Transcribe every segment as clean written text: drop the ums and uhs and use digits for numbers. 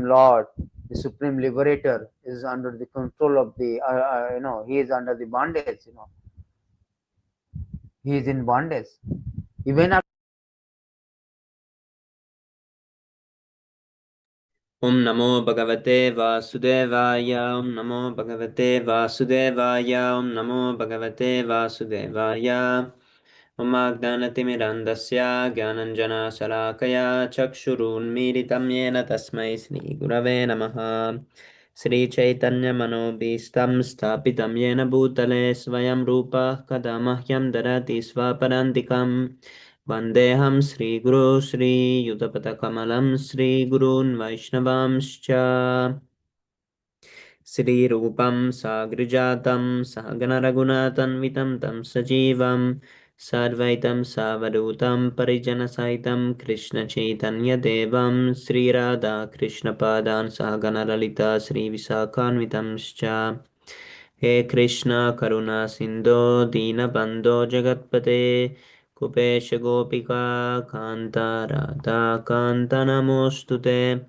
Lord, the Supreme Liberator, is under the control of the, he is under the bondage, he is in bondage. Even after Om Namo Bhagavate Vasudevaya, Om Namo Bhagavate Vasudevaya, Om Namo Bhagavate Vasudevaya. Om Agdanatimirandasya Gyananjana Salakaya Chakshurunmiritam Yena Tasmai Sri Gurave Namaha. Sri Chaitanya Manobhistam Stapitam Yena Bhutale Svayam Rupa Kadamahyam Darati Svaparantikam. Vandeham Sri Guru Sri Yudapatakamalам Sri Gurun Vaishnavamscha. Sri Rupam Sagrijatam Sahagana Raghunathanvitam Tam Sajivam Sarvaitam Savadutam Parijana Saitam Krishna Chaitanya Devam Sri Radha Krishna Padan Sahagana Lalita Sri Visakhanvitamscha. He Krishna Karuna Sindho Dina Bandho Jagatpate Kupesha Gopika Kanta Radha Kanta Namostute.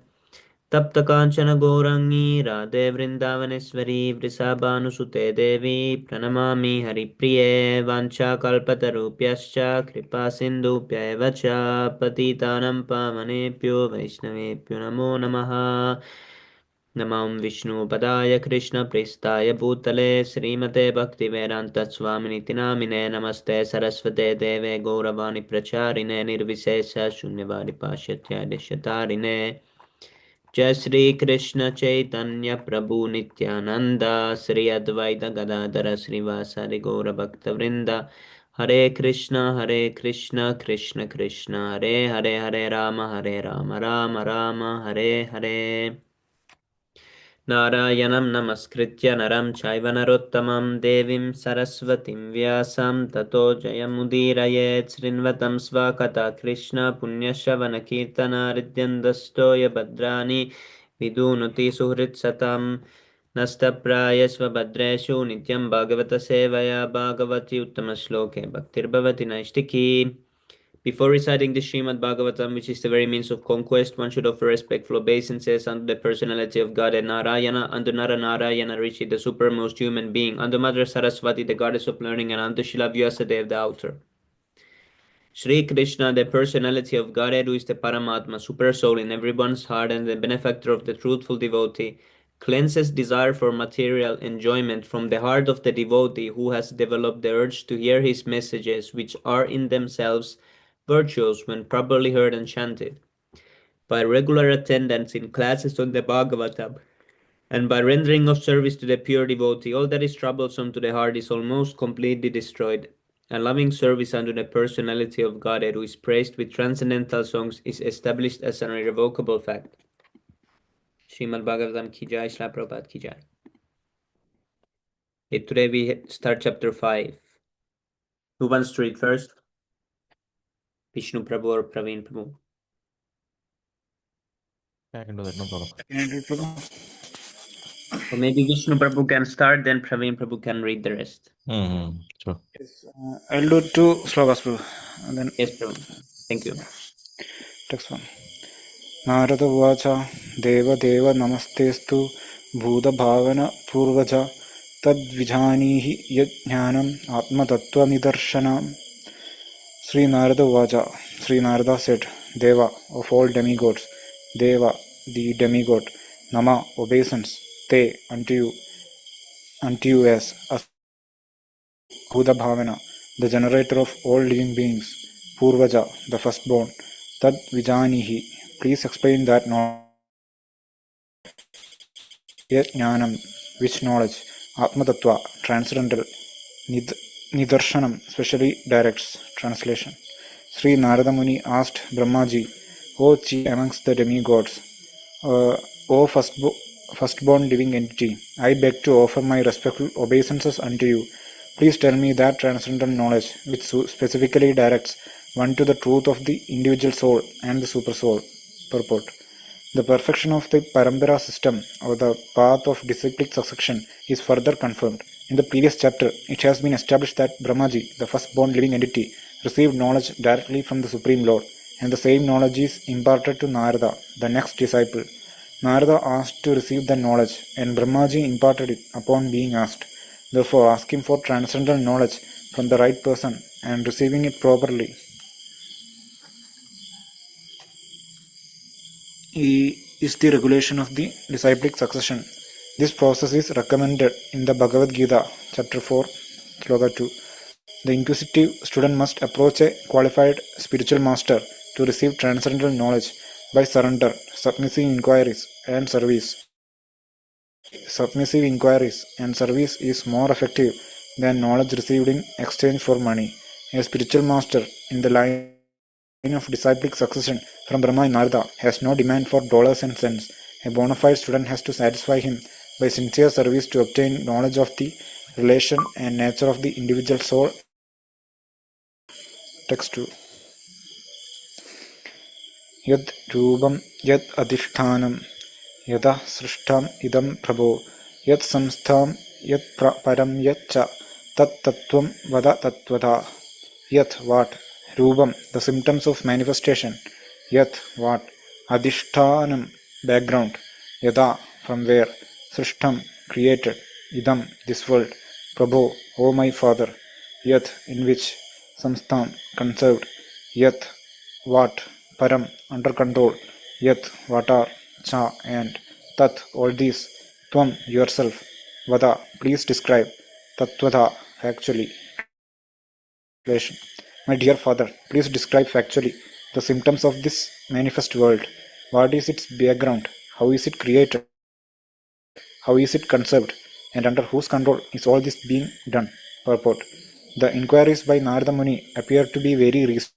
तप्त कांचन गौरंगी राधे वृंदावनेश्वरी वृषभानुसुते देवी प्रणमामि हरिप्रिये वाञ्छाकल्पतरुभ्यश्च कृपा सिन्धुभ्यैव च पतितानं पावनेभ्यो वैष्णवेभ्यो नमो नमः। नमो विष्णुपदाय कृष्णप्रेष्ठाय भूतले श्रीमते भक्तिवेदान्तस्वामिनिति नामिने नमस्ते सरस्वते देवे गौरवाणि प्रचारिणे निर्विशेष शून्यवादि पाश्चात्यादिशतारिणे। जय श्री कृष्ण चैतन्य प्रभु नित्यानंद श्री अद्वैत गदाधर श्रीवासादि गौर भक्त वृंद। हरे कृष्ण कृष्ण कृष्ण हरे हरे हरे राम राम राम हरे हरे। नारायणं नमस्कृत्य नरं चैव नरोत्तमं देवीं सरस्वतीं व्यासं ततो जयमुदीरयेत्। शृण्वतं स्वकथा कृष्ण पुण्यश्रवणकीर्तनारिद्यन्दस्तो भद्राणि विदुनुति सुहृत्सतं नस्तप्रायस्वभद्रेषु नित्यं भागवतसेवया भागवती उत्तमश्लोके भक्तिर्भवति नैष्टिकी। Before reciting the Śrīmad-Bhāgavatam, which is the very means of conquest, one should offer respectful obeisances unto the personality of God and Narayana, unto Nara Narayana Rishi, the supermost human being, unto Mother Saraswati, the goddess of learning, and unto Śrīla Vyasadeva, the author. Shri Krishna, the personality of Godhead, who is the Paramatma, super soul in everyone's heart and the benefactor of the truthful devotee, cleanses desire for material enjoyment from the heart of the devotee who has developed the urge to hear his messages, which are in themselves virtuous when properly heard and chanted. By regular attendance in classes on the Bhagavatam, and by rendering of service to the pure devotee, all that is troublesome to the heart is almost completely destroyed. And loving service unto the personality of Godhead, who is praised with transcendental songs, is established as an irrevocable fact. Śrīmad-Bhāgavatam ki jai, Śrīla Prabhupada ki jai. Today we start chapter 5. Who wants to read first? Vishnu Prabhu or Praveen Prabhu? I can do that, no problem. Or maybe Vishnu Prabhu can start, then Praveen Prabhu can read the rest. Sure. Yes, I'll do 2 slokas, Prabhu. And then Yes, Prabhu. Thank you. text 1. Narada Vacha Deva Deva Namastestu Bhuta Bhavana Purvaja Tad Vijhanihi Yajnanam Atma Tattva Nidarshanam. Sri Narada Vacha. Sri Narada said, Deva of all demigods, Deva the demigod, Nama obeisance, Te unto you as Bhuta Bhavana, the generator of all living beings, Purvaja, the firstborn, Tad Vijanihi, please explain that knowledge. Yet Jnanam, which knowledge, Atma Tattva, transcendental, Nidarshanam, specially directs. Translation. Sri Narada Muni asked Brahmaji, O chief amongst the demigods, O firstborn living entity, I beg to offer my respectful obeisances unto you. Please tell me that transcendental knowledge which specifically directs one to the truth of the individual soul and the supersoul. Purport. The perfection of the Parampara system or the path of disciplic succession is further confirmed. In the previous chapter, it has been established that Brahmaji, the firstborn living entity, received knowledge directly from the Supreme Lord, and the same knowledge is imparted to Narada, the next disciple. Narada asked to receive the knowledge, and Brahmaji imparted it upon being asked. Therefore, asking for transcendental knowledge from the right person and receiving it properly is the regulation of the disciplic succession. This process is recommended in the Bhagavad Gita, chapter 4, sloka 2. The inquisitive student must approach a qualified spiritual master to receive transcendental knowledge by surrender, submissive inquiries, and service. Submissive inquiries and service is more effective than knowledge received in exchange for money. A spiritual master in the line of disciplic succession from Brahma and Narada has no demand for dollars and cents. A bona fide student has to satisfy him by sincere service to obtain knowledge of the relation and nature of the individual soul. Text 2. Yad Rupam Yad Adhishthanam Yada Srishtam Idam Prabho Yat Samstham Yat Param Yat Cha Tat Tattvam Vada Tattvata. Yat what? Rupam, the symptoms of manifestation. Yat what? Adhishthanam, background. Yada, from where? Srishtam, created. Idam, this world. Prabho, O my father. Yat, in which? Samstham, conserved. Yat, what? Param, under control. Yat, what are? Cha, and. Tat, all these. Tvam, yourself. Vada, please describe. Tattvata, factually. My dear father, please describe factually the symptoms of this manifest world. What is its background? How is it created? How is it conserved? And under whose control is all this being done? Purport. The inquiries by Narada Muni appear to be very reasonable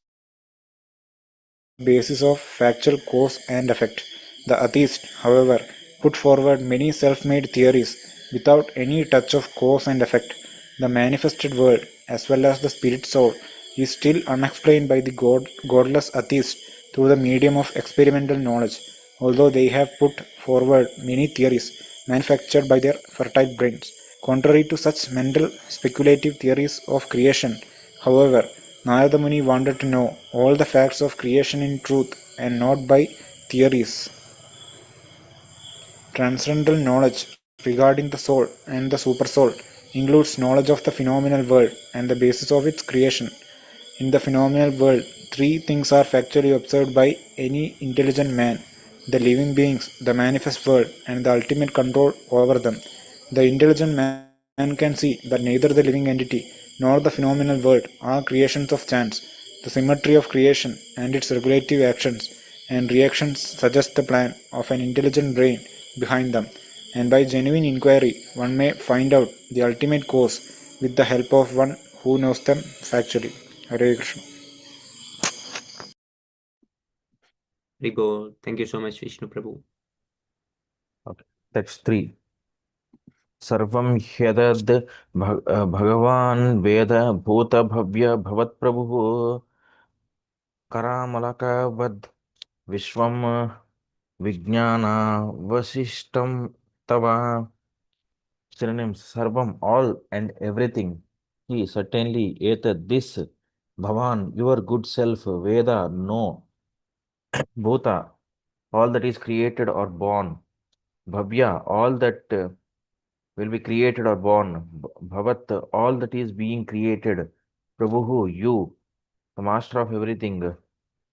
basis of factual cause and effect. The atheist, however, put forward many self-made theories without any touch of cause and effect. The manifested world, as well as the spirit soul, is still unexplained by the godless atheist through the medium of experimental knowledge, although they have put forward many theories manufactured by their fertile brains. Contrary to such mental speculative theories of creation, however, Narada Muni wanted to know all the facts of creation in truth and not by theories. Transcendental knowledge regarding the soul and the supersoul includes knowledge of the phenomenal world and the basis of its creation. In the phenomenal world, three things are factually observed by any intelligent man: the living beings, the manifest world, and the ultimate control over them. The intelligent man can see that neither the living entity nor the phenomenal world are creations of chance. The symmetry of creation and its regulative actions and reactions suggest the plan of an intelligent brain behind them, and by genuine inquiry one may find out the ultimate cause with the help of one who knows them factually. Hare Krishna. Ribo, thank you so much, Vishnu Prabhu. Okay. Text 3. Sarvam hyadad Bhagavan Veda Bhuta Bhavya Bhavat Prabhu Karamalakavad Vishwam Vijnana Vasishtam Tava. Synonyms: Sarvam, all and everything. He, certainly, Etad, this, Bhavan, your good self, Veda, no, Bhuta, all that is created or born, Bhavya, all that will be created or born, Bhavat, all that is being created, Prabhuhu, you, the master of everything,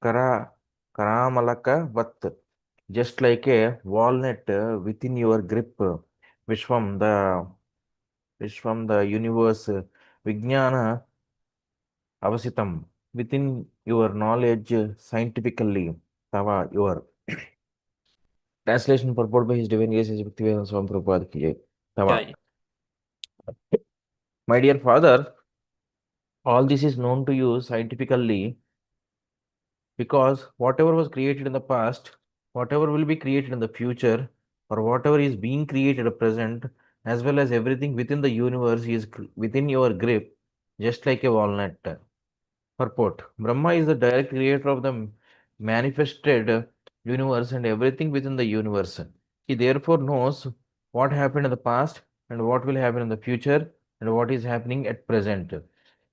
Kara, Karamalaka Vat, just like a walnut within your grip, Vishwam, the universe, Vijnana, Avasitam, within your knowledge scientifically, Tava, your. Translation purport by His Divine Grace is Bhaktivedanta Swami Prabhupada ki jai. Tava. Jai. My dear father, all this is known to you scientifically because whatever was created in the past, whatever will be created in the future, or whatever is being created at present, as well as everything within the universe is within your grip, just like a walnut. Purport: Brahma is the direct creator of the manifested universe and everything within the universe. He therefore knows what happened in the past and what will happen in the future and what is happening at present.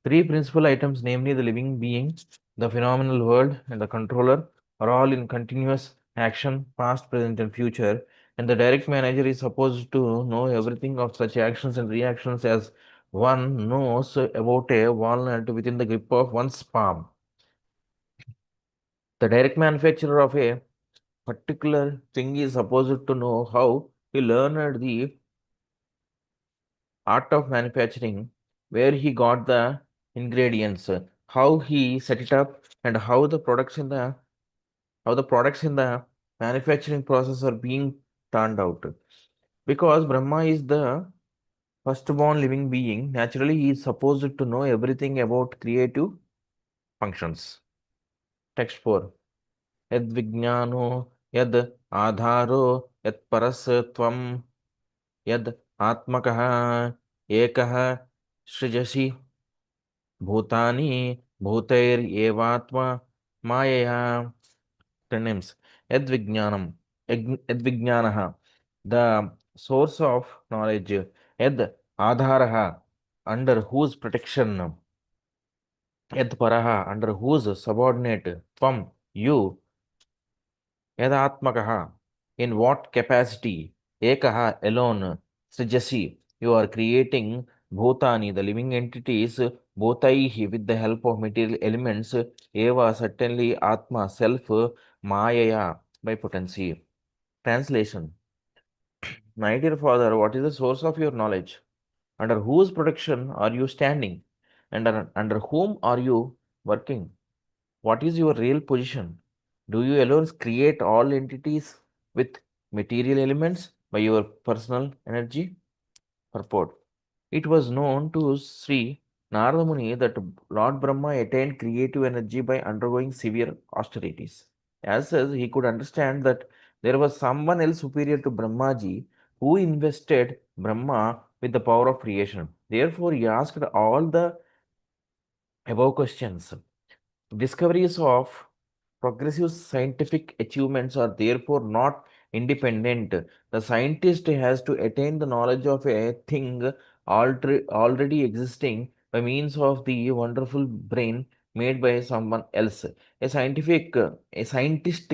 Three principal items, namely the living being, the phenomenal world, and the controller, are all in continuous action, past, present, and future, and the direct manager is supposed to know everything of such actions and reactions as one knows about a walnut within the grip of one's palm. The direct manufacturer of a particular thing is supposed to know how he learned the art of manufacturing, where he got the ingredients, how he set it up, and how the products in the manufacturing process are being turned out. Because Brahma is the firstborn living being, naturally he is supposed to know everything about creative functions. Text 4. Yad vijnano, yad adharo, yad parasatvam, yad atmakaha, ekaha, srijasi, bhutani, bhutair evatma, mayaya. Synonyms. Yad vijnanam, yad vijnanaha, the source of knowledge. Yad adharaha, under whose protection. Yad paraha, under whose subordinate. Tvam, you. Yadatmakaha, in what capacity? Ekaha, alone. Srijasi, you are creating bhutani, the living entities, bhutaihi, with the help of material elements, eva, certainly, atma, self, mayaya, by potency. Translation. My dear father, what is the source of your knowledge? Under whose protection are you standing? And under whom are you working? What is your real position? Do you alone create all entities with material elements by your personal energy? Purport. It was known to Sri Narada Muni that Lord Brahma attained creative energy by undergoing severe austerities. As such, he could understand that there was someone else superior to Brahmaji who invested Brahma with the power of creation. Therefore, he asked all the above questions. Discoveries of progressive scientific achievements are therefore not independent. The scientist has to attain the knowledge of a thing already existing by means of the wonderful brain made by someone else. A scientist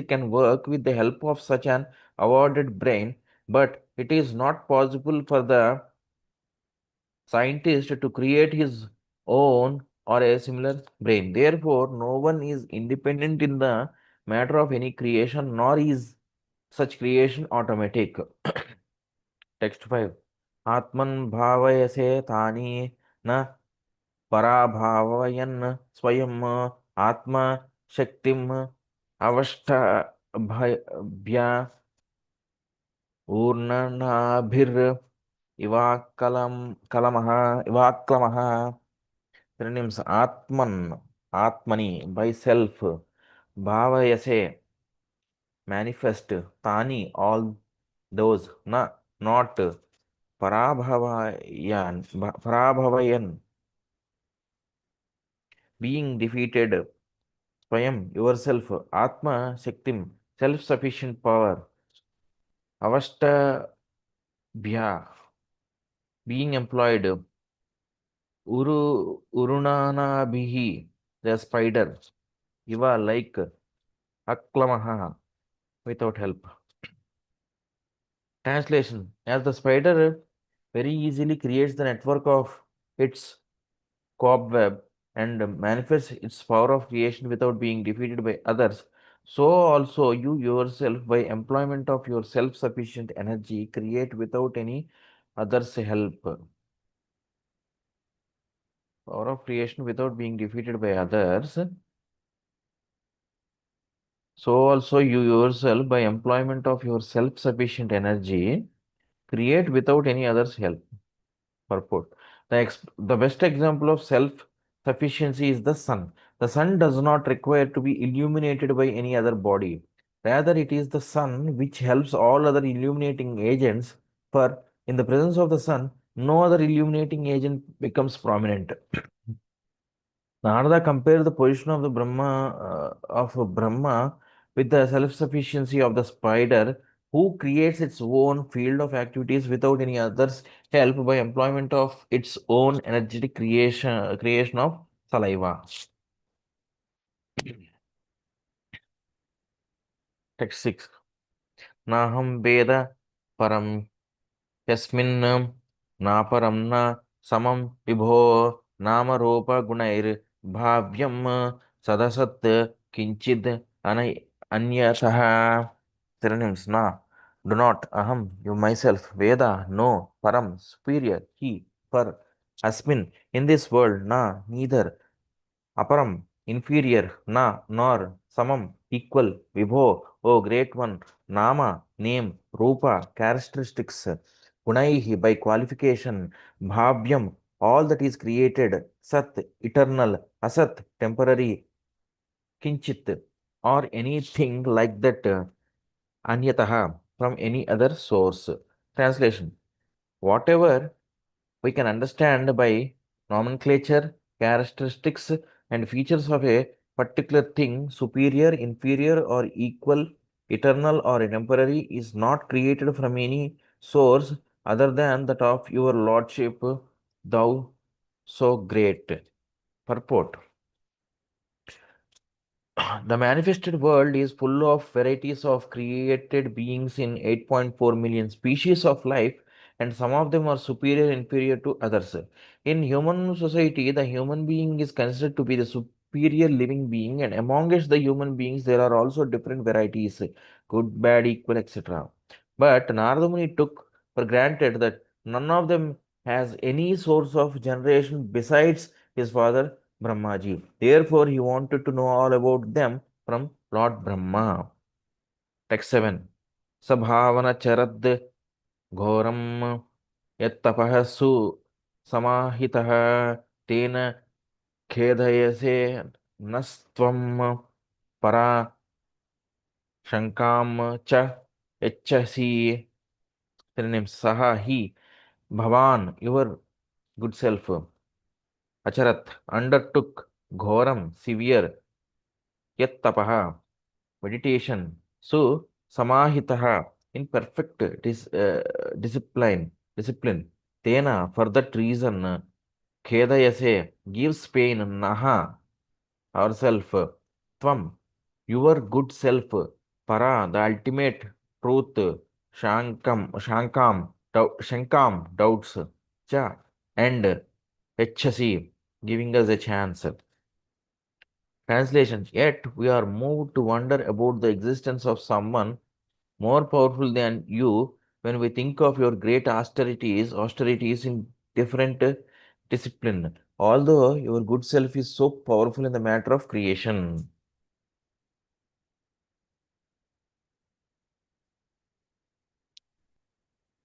can work with the help of such an awarded brain, but it is not possible for the scientist to create his own or a similar brain. Therefore, no one is independent in the matter of any creation, nor is such creation automatic. Text 5. Atman bhavayase tani na parabhavayan swayam atma shaktim avashta bhya urnanabhir ivaklamaha. Synonyms. Atmani, by self. Bhavayase, manifest. Tani, all those. Not. Parabhavayan, being defeated. Swayam, yourself. Atma, Shaktim, self-sufficient power. Avashtabhya, being employed. Urunanabhihi, the spider. Iva, like. Aklamaha, without help. Translation. As the spider very easily creates the network of its cobweb and manifests its power of creation without being defeated by others, so also you yourself, by employment of your self-sufficient energy, create without any other's help. Power of creation without being defeated by others. So also you yourself, by employment of your self-sufficient energy, create without any other's help. Purport. The best example of self-sufficiency is the sun. The sun does not require to be illuminated by any other body. Rather, it is the sun which helps all other illuminating agents, for in the presence of the sun, no other illuminating agent becomes prominent. Narada compared the position of the Brahma with the self-sufficiency of the spider, who creates its own field of activities without any other's help by employment of its own energetic creation of saliva. Text 6. Naham Veda Param Yasmin Naparam na Samam Vibho Nama Ropa Gunair Bhavyam Sadasat Kinchid Anyataha. Synonyms. Na. Do not. Aham. You myself. Veda. No. Param. Superior. He. Per. Asmin. In this world. Na. Neither. Aparam, inferior, na, nor, samam, equal, vibho, O great one, nama, name, rupa, characteristics, gunaihi, by qualification, bhavyam, all that is created, sat, eternal, asat, temporary, kinchit, or anything like that, anyataha, from any other source. Translation. Whatever we can understand by nomenclature, characteristics, and features of a particular thing, superior, inferior, or equal, eternal, or temporary, is not created from any source other than that of your Lordship, thou so great. Purport. The manifested world is full of varieties of created beings in 8.4 million species of life, and some of them are superior and inferior to others. In human society, the human being is considered to be the superior living being, and amongst the human beings, there are also different varieties, good, bad, equal, etc. But Narada Muni took for granted that none of them has any source of generation besides his father Brahmaji. Therefore, he wanted to know all about them from Lord Brahma. Text 7. Sabhavana charad ghoram yattapah su samahitah tena khedayase nastvam para shankam cha echasi. Name Saha, he, Bhavan, your good self, Acharat, undertook, Ghoram, severe, Yat tapaha, meditation, so Samahitaha, in perfect discipline, Tena, for that reason, Khedayase, gives pain, Naha, ourself, Tvam, your good self, Para, the ultimate truth, Shankam, doubts, Cha, and HC, giving us a chance. Translation. Yet we are moved to wonder about the existence of someone more powerful than you when we think of your great austerities in different discipline. Although your good self is so powerful in the matter of creation.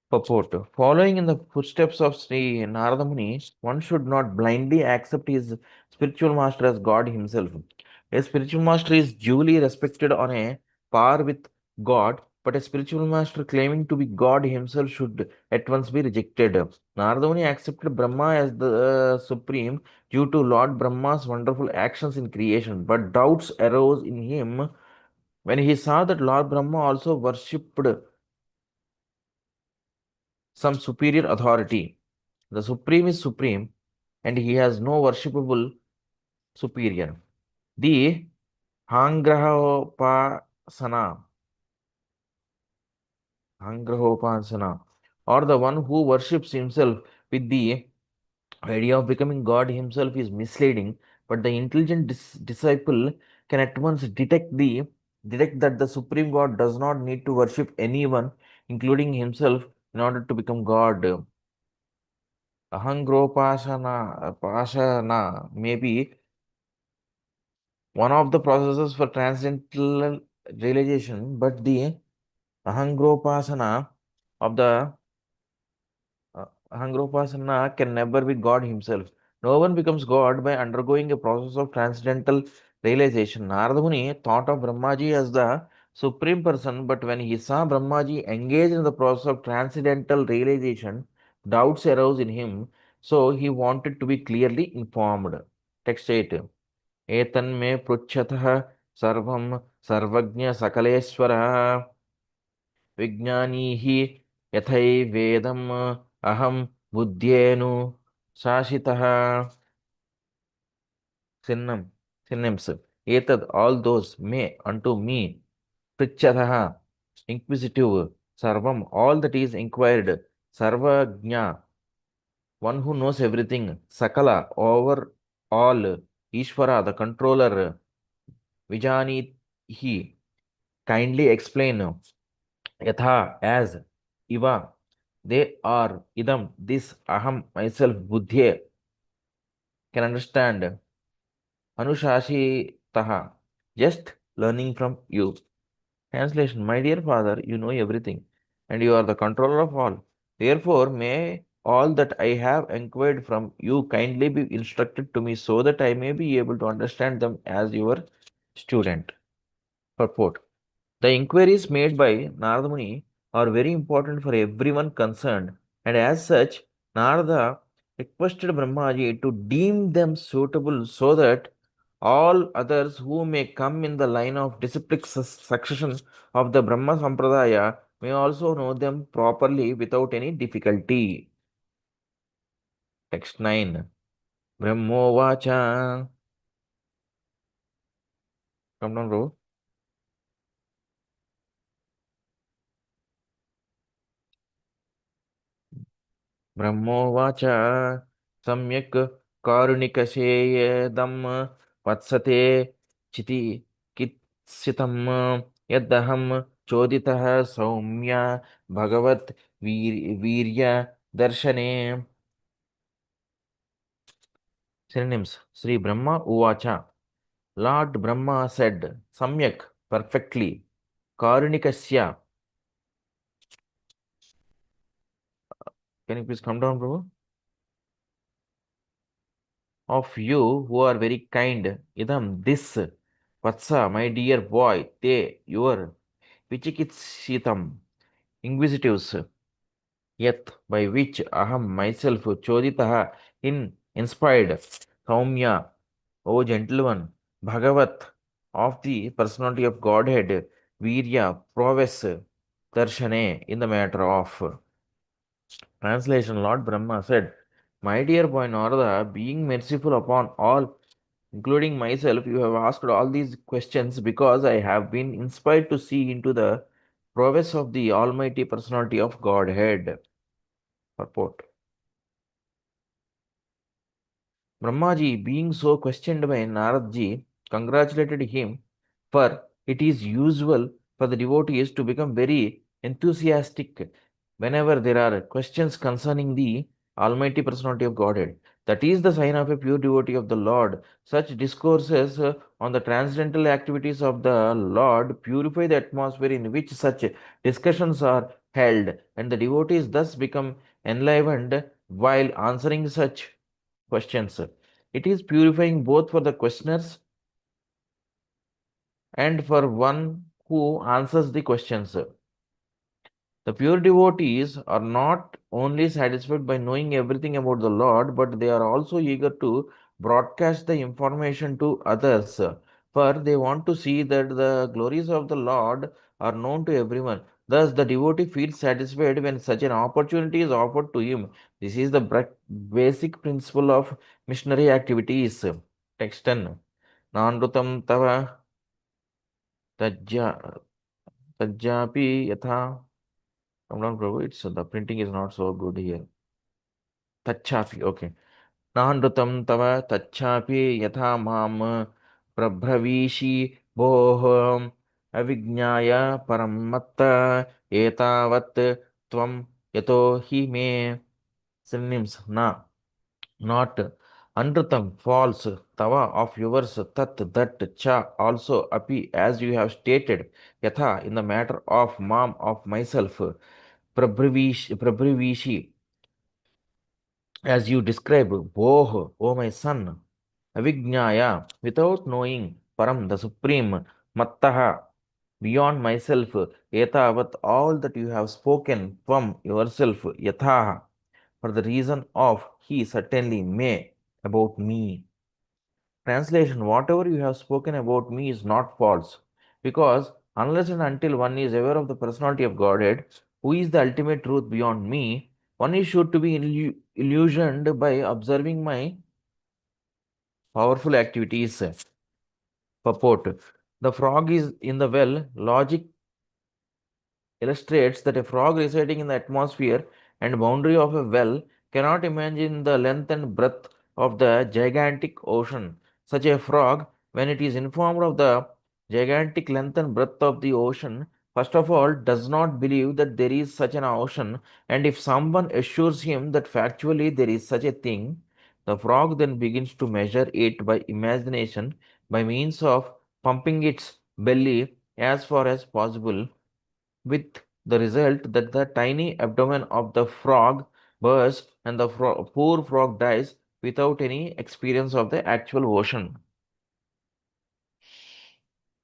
Purport. Following in the footsteps of Sri Narada Muni, one should not blindly accept his spiritual master as God himself. A spiritual master is duly respected on a par with God, but a spiritual master claiming to be God himself should at once be rejected. Narada Muni accepted Brahma as the supreme due to Lord Brahma's wonderful actions in creation, but doubts arose in him when he saw that Lord Brahma also worshipped some superior authority. The supreme is supreme, and he has no worshipable superior. The Hangrahopasana, or the one who worships himself with the idea of becoming God himself, is misleading, but the intelligent disciple can at once detect that the supreme God does not need to worship anyone, including himself, in order to become God. Pasana may be one of the processes for transcendental realization, but the Ahangropasana of the Ahangropasana can never be God himself. No one becomes God by undergoing a process of transcendental realization. Narada Muni thought of Brahmaji as the supreme person, but when he saw Brahmaji engaged in the process of transcendental realization, doubts arose in him, so he wanted to be clearly informed. Text 8. एतन्मे पृच्छतः सर्वं सर्वज्ञ सकलेश्वरः विज्ञानी हि यथैवेदम् अहं बुद्ध्येनु शासितः. Synonyms. Etad, all those, may, unto me, Prichadaha, inquisitive, Sarvam, all that is inquired, Sarvajna, one who knows everything, Sakala, over all, Ishvara, the controller, Vijani, he, kindly explain, Yatha, as, Iva, they are, Idam, this, Aham, myself, Buddhye, can understand, Anushashi Taha, just learning from you. Translation, my dear father, you know everything, and you are the controller of all. Therefore, may all that I have inquired from you kindly be instructed to me so that I may be able to understand them as your student. Purport. The inquiries made by Narada Muni are very important for everyone concerned, and as such, Narada requested Brahmaji to deem them suitable so that all others who may come in the line of disciplic succession of the Brahma Sampradaya may also know them properly without any difficulty. Text 9. Brahmovacha. Come down, bro. ब्रह्मोवाच सम्यक् कारुणिकशेयदं वत्सते चिति कित्सितं यदहं चोदितः सौम्या भगवत् वीर्य दर्शने. Synonyms. Sri Brahma Uvacha. Lord Brahma said, Samyak, perfectly. Karunikasya. Can you please come down, Prabhu? Of you who are very kind, idam, this, Vatsa, my dear boy, te, your, Vichikitsitam, inquisitives, yet, by which aham, myself, choditaha, inspired, Saumya, O gentle one, Bhagavat, of the personality of Godhead, Virya, prowess, Darshane, in the matter of. Translation. Lord Brahma said, my dear boy Narada, being merciful upon all, including myself, you have asked all these questions because I have been inspired to see into the prowess of the Almighty Personality of Godhead. Purport. Brahmaji, being so questioned by Naradji, congratulated him, for it is usual for the devotees to become very enthusiastic whenever there are questions concerning the Almighty Personality of Godhead. That is the sign of a pure devotee of the Lord. Such discourses on the transcendental activities of the Lord purify the atmosphere in which such discussions are held, and the devotees thus become enlivened while answering such questions. It is purifying both for the questioners and for one who answers the questions. The pure devotees are not only satisfied by knowing everything about the Lord, but they are also eager to broadcast the information to others, for they want to see that the glories of the Lord are known to everyone. Thus, the devotee feels satisfied when such an opportunity is offered to him. This is the basic principle of missionary activities. Text 10. Nanrutam tava tajjapi yatha. Come down, Prabhu. It's the printing is not so good here. Tachapi, okay. Nanrutam tava tachapi yatha mam prabhravishi boham avijnaya paramatta etavat tvam yato hi me. Synonyms. Na, not. Anrutam, false. Tava, of yours. Tat, that. Cha, also. Api, as you have stated. Yatha, in the matter of mam, of myself. Prabhravishi, as you describe, Boh, O my son, Avijnaya, without knowing, Param, the Supreme, Mattaha, beyond myself, Etavat, all that you have spoken from yourself, Yathaha, for the reason of he certainly may, about me. Translation, whatever you have spoken about me is not false, because unless and until one is aware of the personality of Godhead, who is the ultimate truth beyond me, one is sure to be illusioned by observing my powerful activities. Purport. The frog is in the well. Logic illustrates that a frog residing in the atmosphere and boundary of a well cannot imagine the length and breadth of the gigantic ocean. Such a frog, when it is informed of the gigantic length and breadth of the ocean, first of all, does not believe that there is such an ocean, and if someone assures him that factually there is such a thing, the frog then begins to measure it by imagination by means of pumping its belly as far as possible, with the result that the tiny abdomen of the frog bursts and the poor frog dies without any experience of the actual ocean.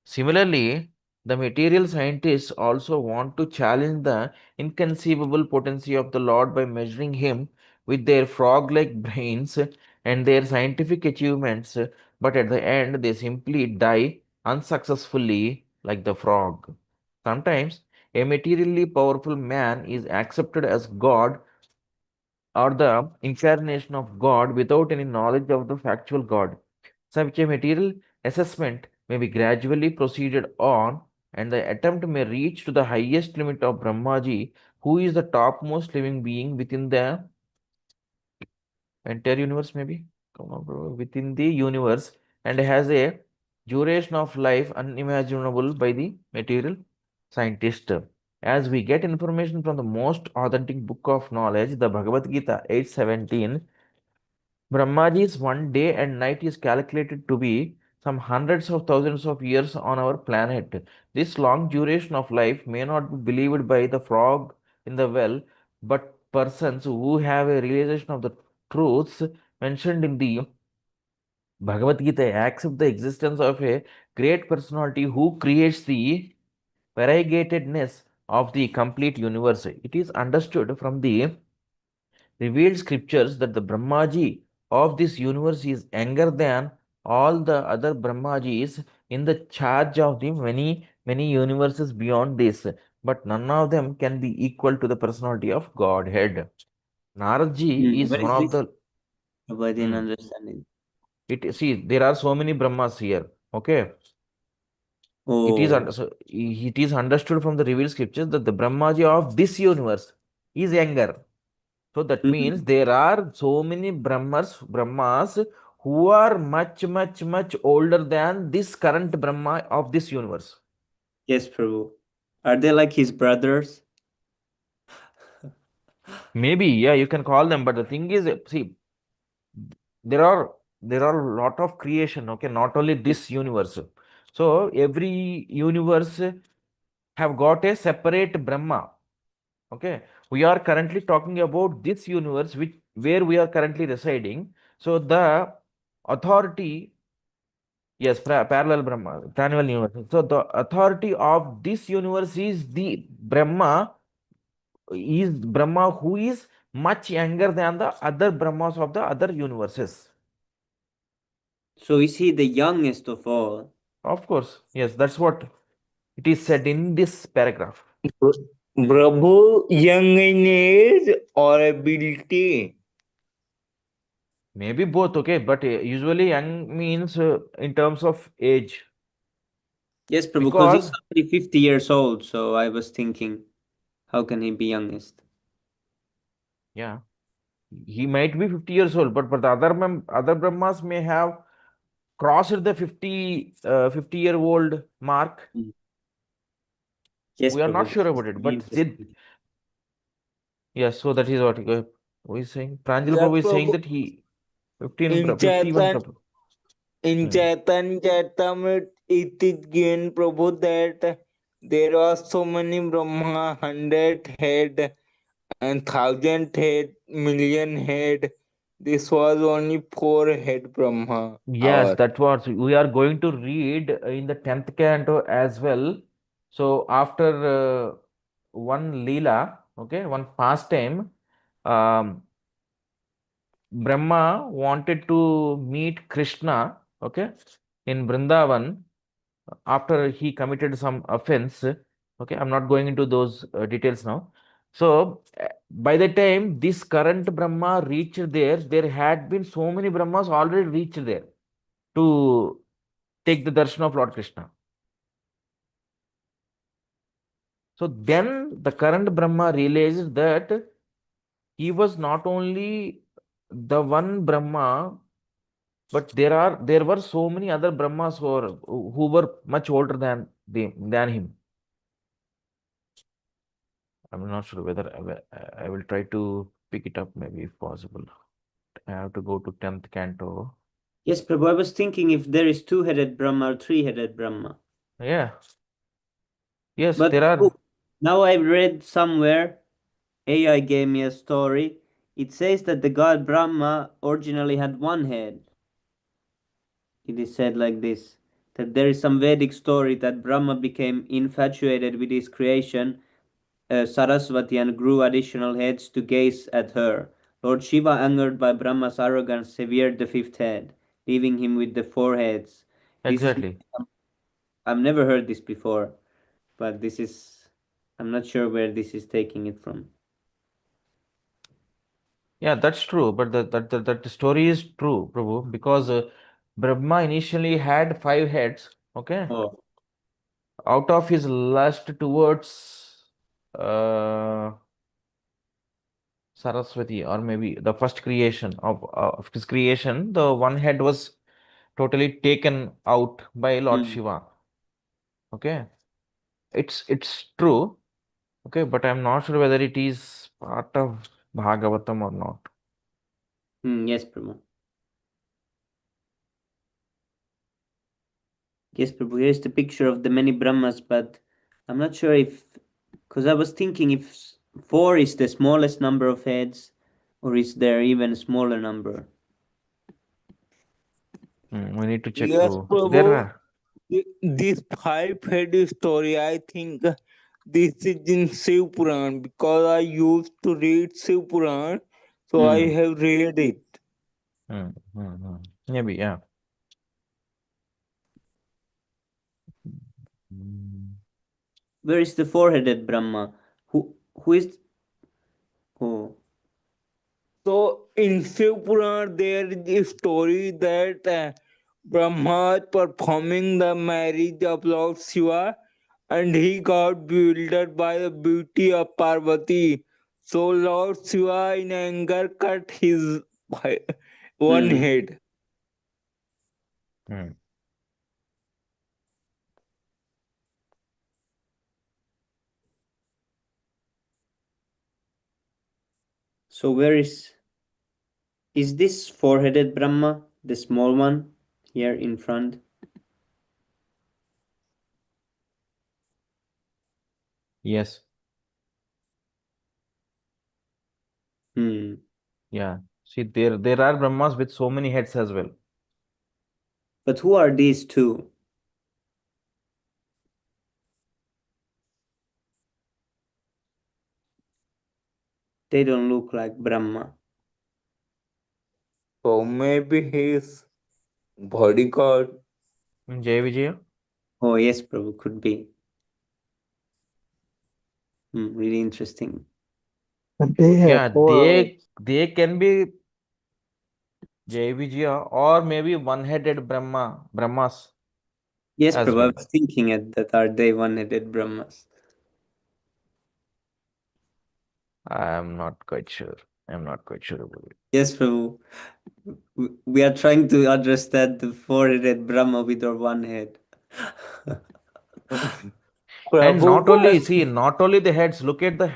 Similarly, the material scientists also want to challenge the inconceivable potency of the Lord by measuring him with their frog like brains and their scientific achievements, but at the end they simply die unsuccessfully like the frog. Sometimes a materially powerful man is accepted as God or the incarnation of God without any knowledge of the factual God. Such a material assessment may be gradually proceeded on, and the attempt may reach to the highest limit of Brahmaji, who is the topmost living being within the entire universe, maybe come on, bro, within the universe, and has a duration of life unimaginable by the material scientist. As we get information from the most authentic book of knowledge, the Bhagavad Gita 8:17, Brahmaji's one day and night is calculated to be some hundreds of thousands of years on our planet. This long duration of life may not be believed by the frog in the well, but persons who have a realization of the truths mentioned in the Bhagavad Gita accept the existence of a great personality who creates the variegatedness of the complete universe. It is understood from the revealed scriptures that the Brahmaji of this universe is younger than all the other Brahmajis in the charge of the many universes beyond this, but none of them can be equal to the personality of Godhead. Naradji is Where one is of this? the I didn't hmm, understand it. there are so many Brahmas here. Okay, Oh, it is understood from the revealed scriptures that the Brahmaji of this universe is younger. So that means mhm. there are so many Brahmas who are much older than this current Brahma of this universe. Yes, Prabhu. Are they like his brothers? Maybe, yeah, you can call them, but the thing is, see, there are a lot of creation, okay, not only this universe. So every universe have got a separate Brahma. Okay, we are currently talking about this universe, which where we are currently residing. So the authority, yes, parallel Brahma, parallel universe. So the authority of this universe is Brahma who is much younger than the other Brahmas of the other universes. So is he the youngest of all? Of course, yes, that's what it is said in this paragraph. Prabhu, young in age or ability? Maybe both, okay, but usually young means in terms of age, Yes, Prabhu, because he's because already 50 years old. So I was thinking, how can he be youngest? yeah, he might be 50 years old, but the other Brahmas may have crossed the 50-year-old mark. Mm. Yes, We are not Prabhu. sure This is about it, very but interesting. yes, so that is what who is saying. Pranjal The Prabhu is saying Prabhu that he 15 in 51 Chaitan Prabhu. in Hmm. Chaitan Charitamrita it is given Prabhu that there are so many Brahma, 100 head and 1,000 head, million head. This was only 4 head Brahma. Yes, Our that was we are going to read in the 10th canto as well. So after one Leela, okay, one pastime, um, Brahma wanted to meet Krishna, okay, in Vrindavan after he committed some offense. Okay, I'm not going into those details now. So by the time this current Brahma reached there, there had been so many Brahmas already reached there to take the darshan of Lord Krishna. So then the current Brahma realized that he was not only the one Brahma, but there were so many other Brahmas who were much older than him. I'm not sure whether I will try to pick it up, maybe if possible. I have to go to 10th canto. Yes, Prabhu, I was thinking if there is two-headed Brahma or three-headed Brahma. Yeah. Yes, But there are. now I read somewhere, AI gave me a story. It says that the god Brahma originally had one head. It is said like this, that there is some Vedic story that Brahma became infatuated with his creation, Saraswati, and grew additional heads to gaze at her. Lord Shiva, angered by Brahma's arrogance, severed the fifth head, leaving him with the four heads. This is, Exactly. I've never heard this before, but I'm not sure where this is taking it from. Yeah, that's true. But that the story is true, Prabhu, because Brahma initially had 5 heads. Okay. Oh. Out of his lust towards uh, Saraswati, or maybe the first creation of his creation, the one head was totally taken out by Lord Shiva. Okay. It's true. Okay, but I'm not sure whether it is part of Bhagavatam or not. Yes, Prabhu. Yes, Prabhu. Here's the picture of the many Brahmas, but I'm not sure if, because I was thinking if 4 is the smallest number of heads, or is there even a smaller number? We need to check, Yes, Prabhu. There Prabhu. are. This five-headed story, I think this is in Shiv Puran because I used to read Shiv Puran, so I have read it. Maybe, yeah. Where is the four-headed Brahma? Who is? Oh. So in Shiv Puran, there is a story that Brahma is performing the marriage of Lord Shiva, and he got bewildered by the beauty of Parvati. So Lord Shiva, in anger, cut his one head. So where is this four-headed Brahma, the small one, here in front? Yes. Yeah. See, there are Brahmas with so many heads as well. But who are these two? They don't look like Brahma. So maybe his bodyguard. Jai Vijaya? Oh yes, Prabhu, could be. Really interesting. They Yeah, have four. they can be Jai Vijaya or maybe one-headed Brahmas Yes, as Prabhu, I well. was thinking that are they one-headed Brahmas? I'm not quite sure. I'm not quite sure about it. Yes, Prabhu. We are trying to understand the four-headed Brahma with our one head. And Prabhu, not only the heads, look at the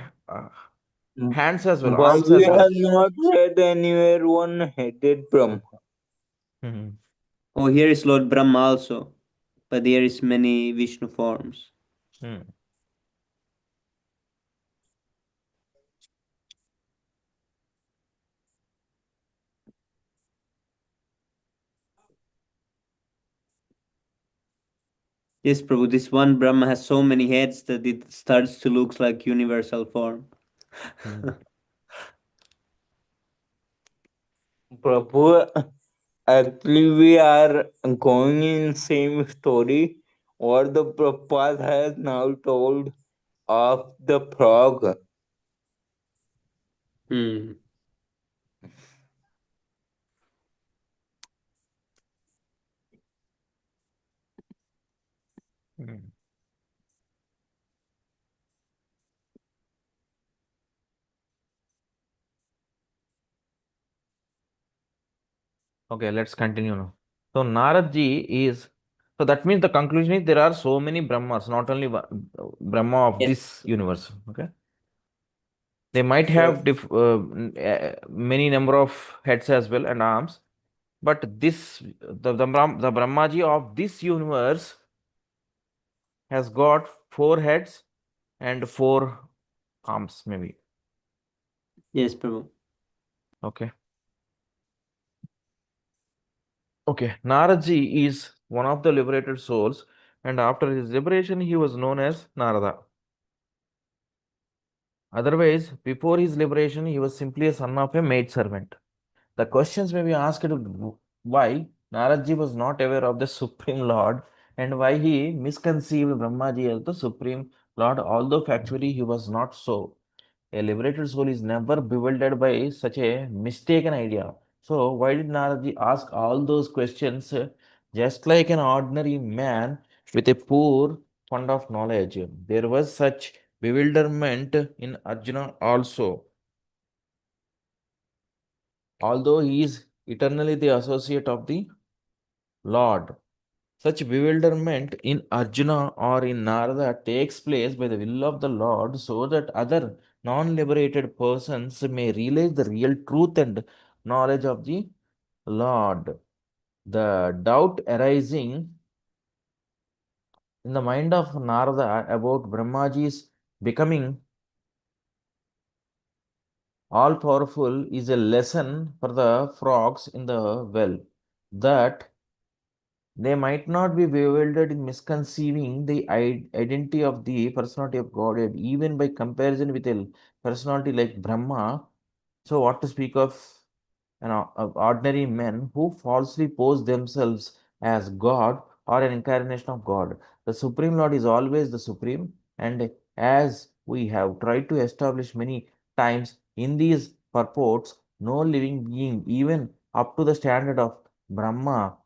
hands as well, but arms we as well. have not read anywhere one-headed Brahma. Oh, here is Lord Brahma also, but there is many Vishnu forms. Yes, Prabhu, this one Brahma has so many heads that it starts to look like universal form. Prabhu, actually we are going in same story what the Prabhupada has now told of the frog. Hmm. Okay, let's continue now. So Narad ji is, so that means the conclusion is there are so many Brahmas, not only Brahma of Yes. this universe. Okay, they might Yes. have many number of heads as well and arms, but this the Brahmaji of this universe has got 4 heads and 4 arms, maybe. Yes, Prabhu. Okay. Okay, Naradji is one of the liberated souls, and after his liberation, he was known as Narada. Otherwise, before his liberation, he was simply a son of a maidservant. The questions may be asked why Naradji was not aware of the Supreme Lord and why he misconceived Brahmaji as the Supreme Lord, although factually he was not so. A liberated soul is never bewildered by such a mistaken idea. So, why did Naradji ask all those questions just like an ordinary man with a poor fund of knowledge? There was such bewilderment in Arjuna also. Although he is eternally the associate of the Lord, such bewilderment in Arjuna or in Narada takes place by the will of the Lord so that other non-liberated persons may realize the real truth and knowledge of the Lord. The doubt arising in the mind of Narada about Brahmaji's becoming all-powerful is a lesson for the frogs in the well, that they might not be bewildered in misconceiving the identity of the personality of Godhead, even by comparison with a personality like Brahma. So, what to speak of of ordinary men who falsely pose themselves as God or an incarnation of God? The Supreme Lord is always the Supreme, and as we have tried to establish many times in these purports, no living being, even up to the standard of Brahma,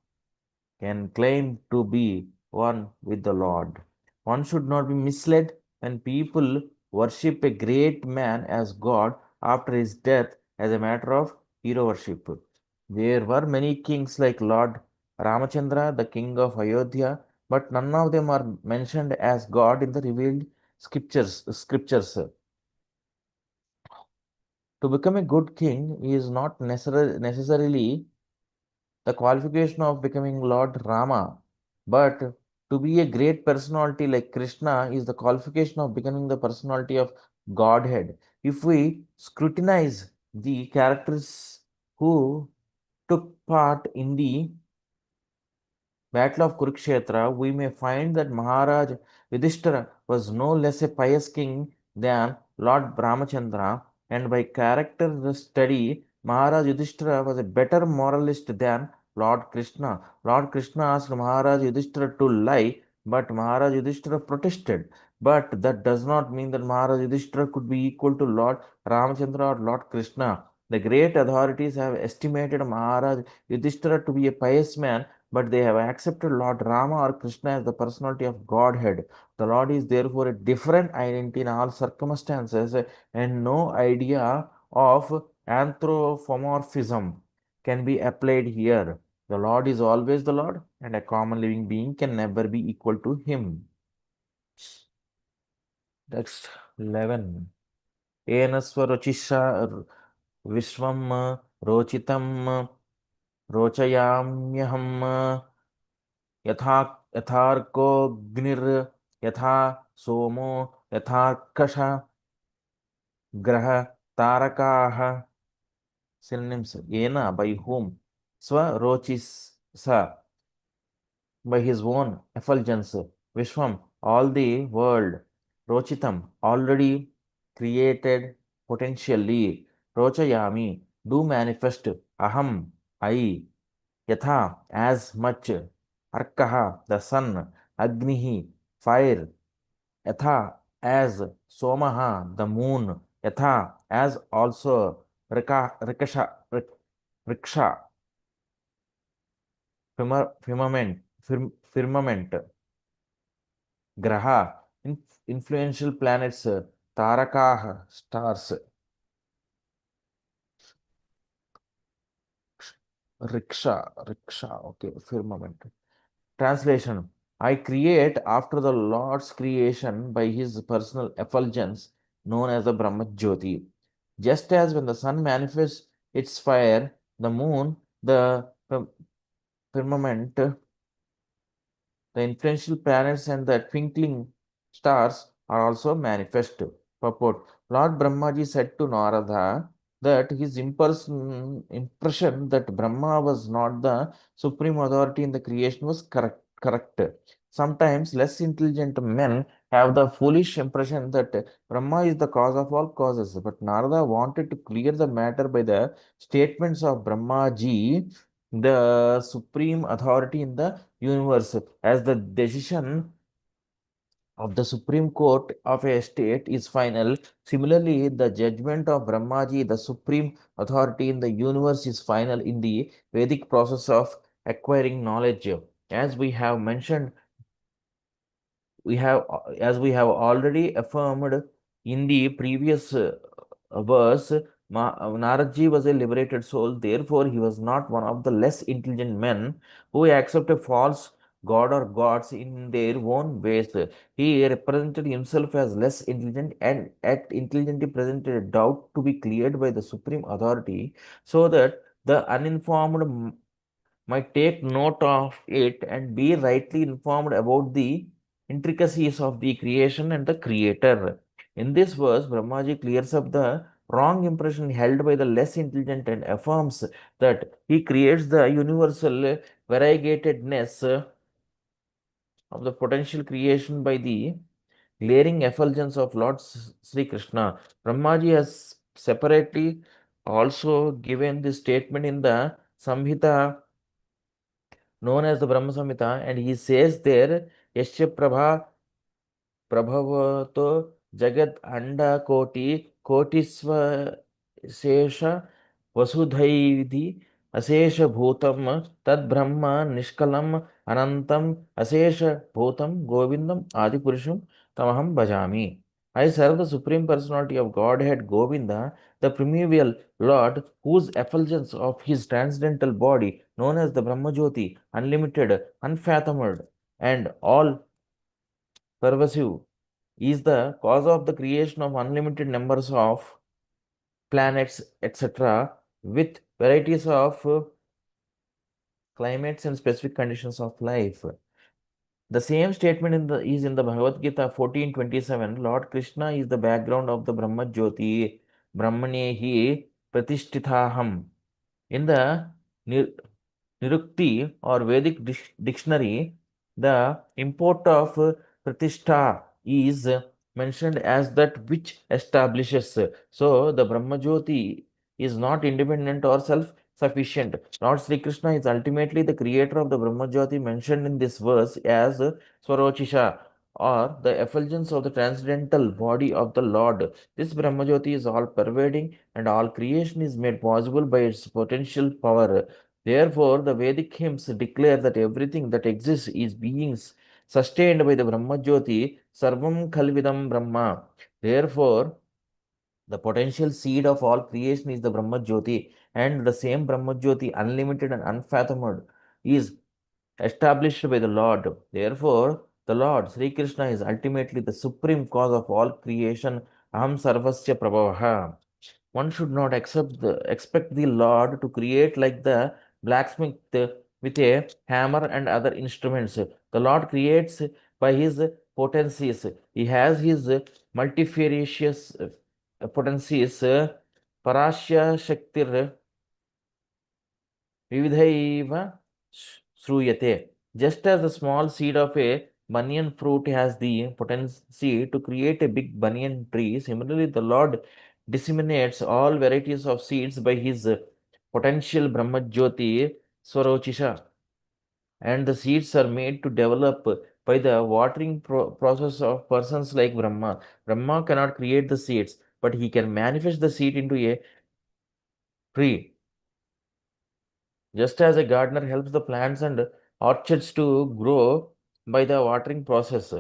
can claim to be one with the Lord. One should not be misled when people worship a great man as God after his death as a matter of hero worship. There were many kings like Lord Ramachandra, the king of Ayodhya, but none of them are mentioned as God in the revealed scriptures. To become a good king is not necessarily the qualification of becoming Lord Rama, but to be a great personality like Krishna is the qualification of becoming the personality of Godhead. If we scrutinize the characters who took part in the Battle of Kurukshetra, we may find that Maharaj Yudhishthira was no less a pious king than Lord Brahmachandra, and by character study, Maharaj Yudhishthira was a better moralist than Lord Krishna. Lord Krishna asked Maharaj Yudhishthira to lie, but Maharaj Yudhishthira protested. But that does not mean that Maharaj Yudhishthira could be equal to Lord Ramachandra or Lord Krishna. The great authorities have estimated Maharaj Yudhishthira to be a pious man, but they have accepted Lord Rama or Krishna as the personality of Godhead. The Lord is therefore a different identity in all circumstances, and no idea of anthropomorphism can be applied here. The Lord is always the Lord, and a common living being can never be equal to him. Next 11. Enasvarochisha Vishwam Rochitam Rochayamyaham यथा यथार्कोऽग्निर् यथा सोमो यथार्कष ग्रह तारकाः. Synonyms: yena, by whom; swarochisa, by his own effulgence; vishwam, all the world; rochitam, already created potentially; rochayami, do manifest; aham, I; yatha, as much; arkaha, the sun; agnihi, fire; yatha, as; somaha, the moon; yatha, as also; riksha, firmament; graha, influential planets; tarakah, stars; Rickshaw, okay, firmament. Translation: I create after the Lord's creation by his personal effulgence, known as the Brahma Jyoti. Just as when the sun manifests its fire, the moon, the firmament, the influential planets, and the twinkling stars are also manifest. Purport: Lord Brahmaji said to Narada that his impression that Brahma was not the supreme authority in the creation was correct. Sometimes less intelligent men have the foolish impression that Brahma is the cause of all causes, but Narada wanted to clear the matter by the statements of Brahmaji, the supreme authority in the universe, as the decision of the Supreme Court of a state is final. Similarly, the judgment of Brahmaji, the supreme authority in the universe, is final in the Vedic process of acquiring knowledge. As we have mentioned, as we have already affirmed in the previous verse, Naradji was a liberated soul. Therefore, he was not one of the less intelligent men who accept a false god or gods in their own ways. He represented himself as less intelligent, and at intelligently presented a doubt to be cleared by the supreme authority, so that the uninformed might take note of it and be rightly informed about the intricacies of the creation and the creator. In this verse, Brahmaji clears up the wrong impression held by the less intelligent and affirms that he creates the universal variegatedness of the potential creation by the glaring effulgence of Lord Sri Krishna. Brahmaji has separately also given this statement in the Samhita known as the Brahma Samhita, and he says there, Yasya Prabhavato Jagat Anda Kotisva Sesha Vasudhaividhi Asesha Bhutam Tad Brahma Nishkalam Anantam Asesha Bhutam Govindam Adipurusham Tamaham Bhajami. I serve the Supreme Personality of Godhead Govinda, the primeval Lord, whose effulgence of his transcendental body, known as the Brahmajyoti, unlimited, unfathomed, and all pervasive, is the cause of the creation of unlimited numbers of planets, etc., with varieties of climates and specific conditions of life. The same statement is in the Bhagavad Gita 14:27. Lord Krishna is the background of the Brahma Jyoti, Brahmanehi Pratishtithaham. In the Nirukti or Vedic dictionary, the import of Pratishtha is mentioned as that which establishes. So, the Brahmajyoti is not independent or self-sufficient. Lord Sri Krishna is ultimately the creator of the Brahmajyoti mentioned in this verse as Swarochisha, or the effulgence of the transcendental body of the Lord. This Brahmajyoti is all pervading, and all creation is made possible by its potential power. Therefore, the Vedic hymns declare that everything that exists is being sustained by the Brahma Jyoti, Sarvam Khalvidam Brahma. Therefore, the potential seed of all creation is the Brahma Jyoti, and the same Brahma Jyoti, unlimited and unfathomed, is established by the Lord. Therefore, the Lord, Sri Krishna, is ultimately the supreme cause of all creation. Aham Sarvasya Prabhavaha. One should not expect the Lord to create like the blacksmith with a hammer and other instruments. The Lord creates by his potencies. He has his multifarious potencies. Parasya Shaktir Vividhaiva Shruyate. Just as the small seed of a banyan fruit has the potency to create a big banyan tree, similarly, the Lord disseminates all varieties of seeds by his potential Brahmajyoti Swarochisha, and the seeds are made to develop by the watering process of persons like Brahma. Brahma cannot create the seeds, but he can manifest the seed into a tree. Just as a gardener helps the plants and orchards to grow by the watering process.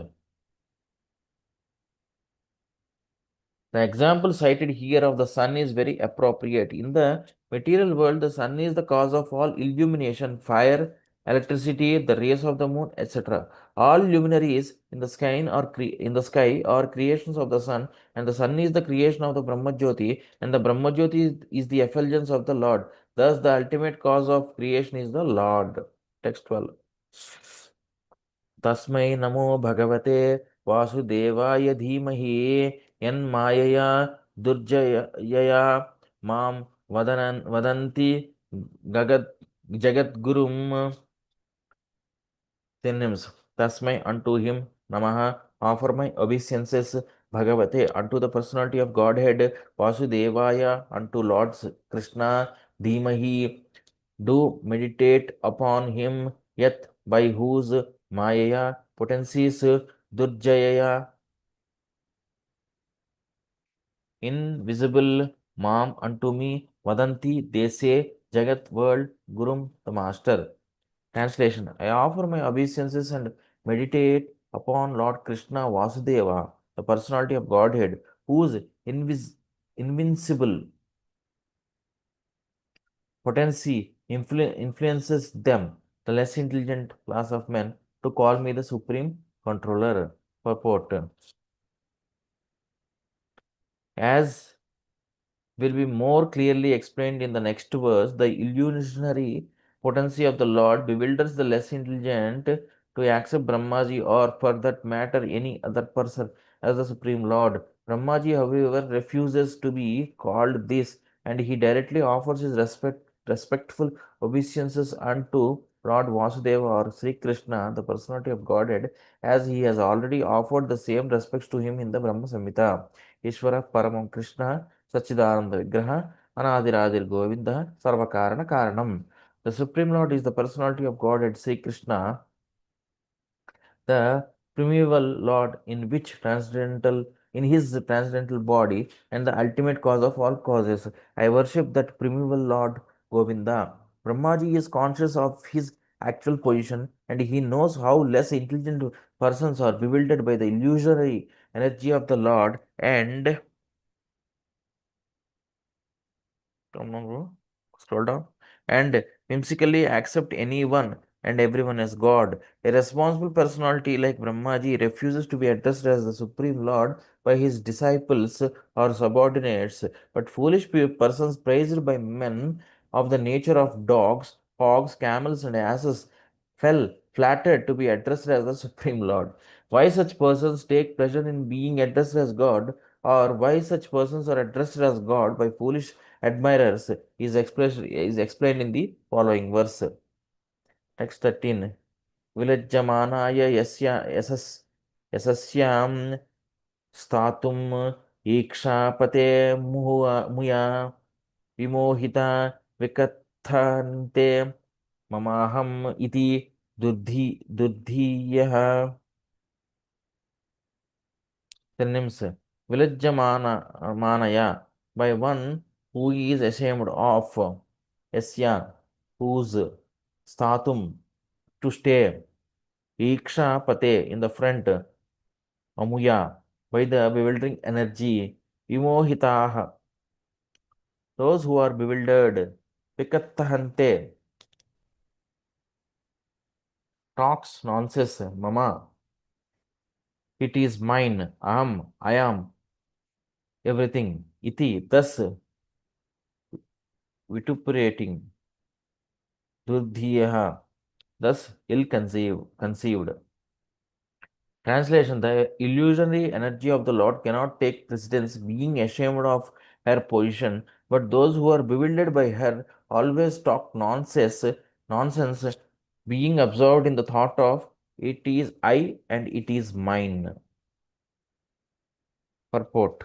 The example cited here of the sun is very appropriate. In the material world, the sun is the cause of all illumination, fire, electricity, the rays of the moon, etc. All luminaries in the sky are creations of the sun, and the sun is the creation of the Brahma Jyoti, and the Brahma Jyoti is the effulgence of the Lord. Thus, the ultimate cause of creation is the Lord. Text 12. तस्मै नमो भगवते वासुदेवाय धीमहि यन्मायया दुर्जयया मां वदन्ति जगद्गुरुं. Synonyms. Tasmai, unto him. Namaha, offer my obeisances. Bhagavate, unto the personality of Godhead. Vasudevaya, unto Lord Krishna. Dhimahi, do meditate upon him. Yat, by whose Maya potencies, Durjayaya, invisible, Mam, unto me, Vadanti, they say, Jagat, world, Gurum, the master. Translation. I offer my obeisances and meditate upon Lord Krishna Vasudeva, the personality of Godhead, whose invincible potency influences them, the less intelligent class of men, to call me the supreme controller. Purport. As will be more clearly explained in the next verse, the illusionary potency of the Lord bewilders the less intelligent to accept Brahmaji, or for that matter any other person, as the Supreme Lord. Brahmaji, however, refuses to be called this, and he directly offers his respectful obeisances unto Lord Vasudeva or Sri Krishna, the personality of Godhead, as he has already offered the same respects to him in the Brahma Samhita. Ishvara Paramam Krishna Sachidananda Vigraha Anadiradir Govinda Sarvakarana Karanam. The Supreme Lord is the personality of Godhead Sri Krishna, the primeval Lord in his transcendental body, and the ultimate cause of all causes. I worship that primeval Lord Govinda. Brahmaji is conscious of his actual position, and he knows how less intelligent persons are bewildered by the illusory energy of the Lord, and come on, bro. Scroll down. And whimsically accept anyone and everyone as God. A responsible personality like Brahmaji refuses to be addressed as the Supreme Lord by his disciples or subordinates, but foolish persons praised by men of the nature of dogs, hogs, camels, and asses fell flattered to be addressed as the Supreme Lord. Why such persons take pleasure in being addressed as God, or why such persons are addressed as God by foolish admirers, is explained in the following verse. Text 13. Vilajjamanaya yasasyam statum ikshapate muya vimohita vikathante mamaham iti durdhiyah. Synonyms. Vilajjamanaya, by one who is ashamed of, yasya, whose, statum, to stay, iksha pate, in the front, amuya, by the bewildering energy, vimohitaha, those who are bewildered, pikathahante, talks nonsense, mama, it is mine, I am everything, iti, thus vituperating, durdhiyaha, thus ill-conceived. Translation. The illusionary energy of the Lord cannot take precedence, being ashamed of her position, but those who are bewildered by her always talk nonsense, being absorbed in the thought of it is I and it is mine. Purport.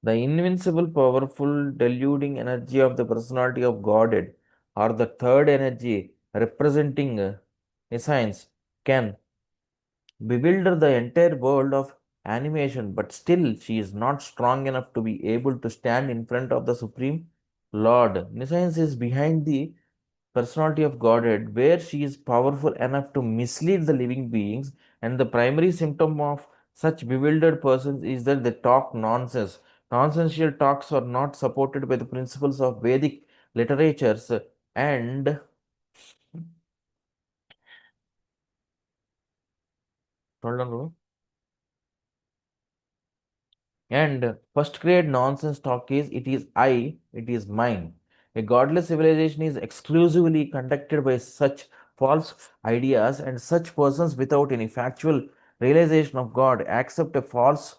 The invincible, powerful, deluding energy of the personality of Godhead, or the third energy representing nescience, can bewilder the entire world of animation, but still she is not strong enough to be able to stand in front of the Supreme Lord. Nescience is behind the personality of Godhead, where she is powerful enough to mislead the living beings, and the primary symptom of such bewildered persons is that they talk nonsense. Nonsensical talks are not supported by the principles of Vedic literatures and hold on, bro. And first grade nonsense talk is it is I, it is mine. A godless civilization is exclusively conducted by such false ideas, and such persons without any factual realization of God accept a false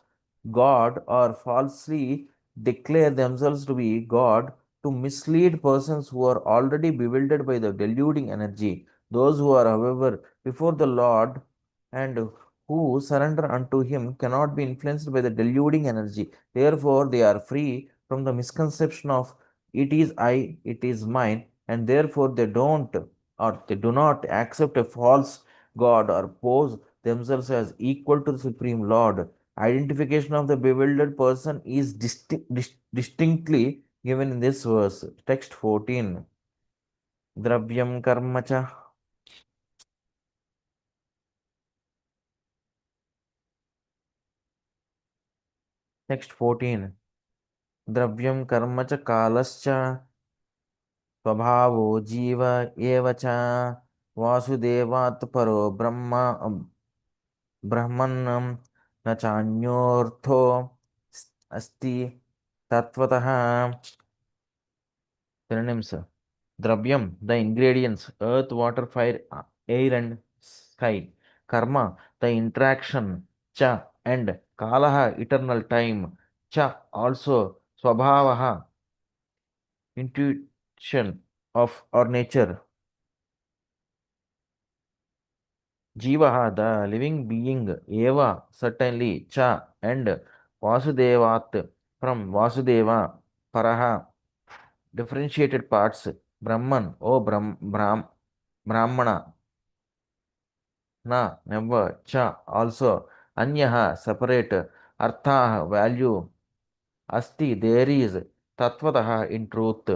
God or falsely declare themselves to be God to mislead persons who are already bewildered by the deluding energy. Those who are, however, before the Lord and who surrender unto him cannot be influenced by the deluding energy. Therefore, they are free from the misconception of it is I, it is mine, and therefore they don't or they do not accept a false God or pose themselves as equal to the Supreme Lord. Identification of the bewildered person is distinctly given in this verse. Text 14. Dravyam karma cha. Text 14. द्रव्यं कर्म च कालश्च स्वभावो जीव एव च वासुदेवात् परो ब्रह्मन् न चान्योऽर्थो अस्ति तत्त्वतः. Synonyms. Dravyam, the ingredients, earth, water, fire, air and sky. Karma, the interaction, cha and kalaha, eternal time, cha also swabhavaha, intuition of or nature. Jivaha, the living being, eva, certainly, cha and vasudevat, from vasudeva, paraha, differentiated parts, brahman, oh brahmana, na, never, cha, also, anyaha, separate, artha, value, asti, there is, tattvataha, in truth.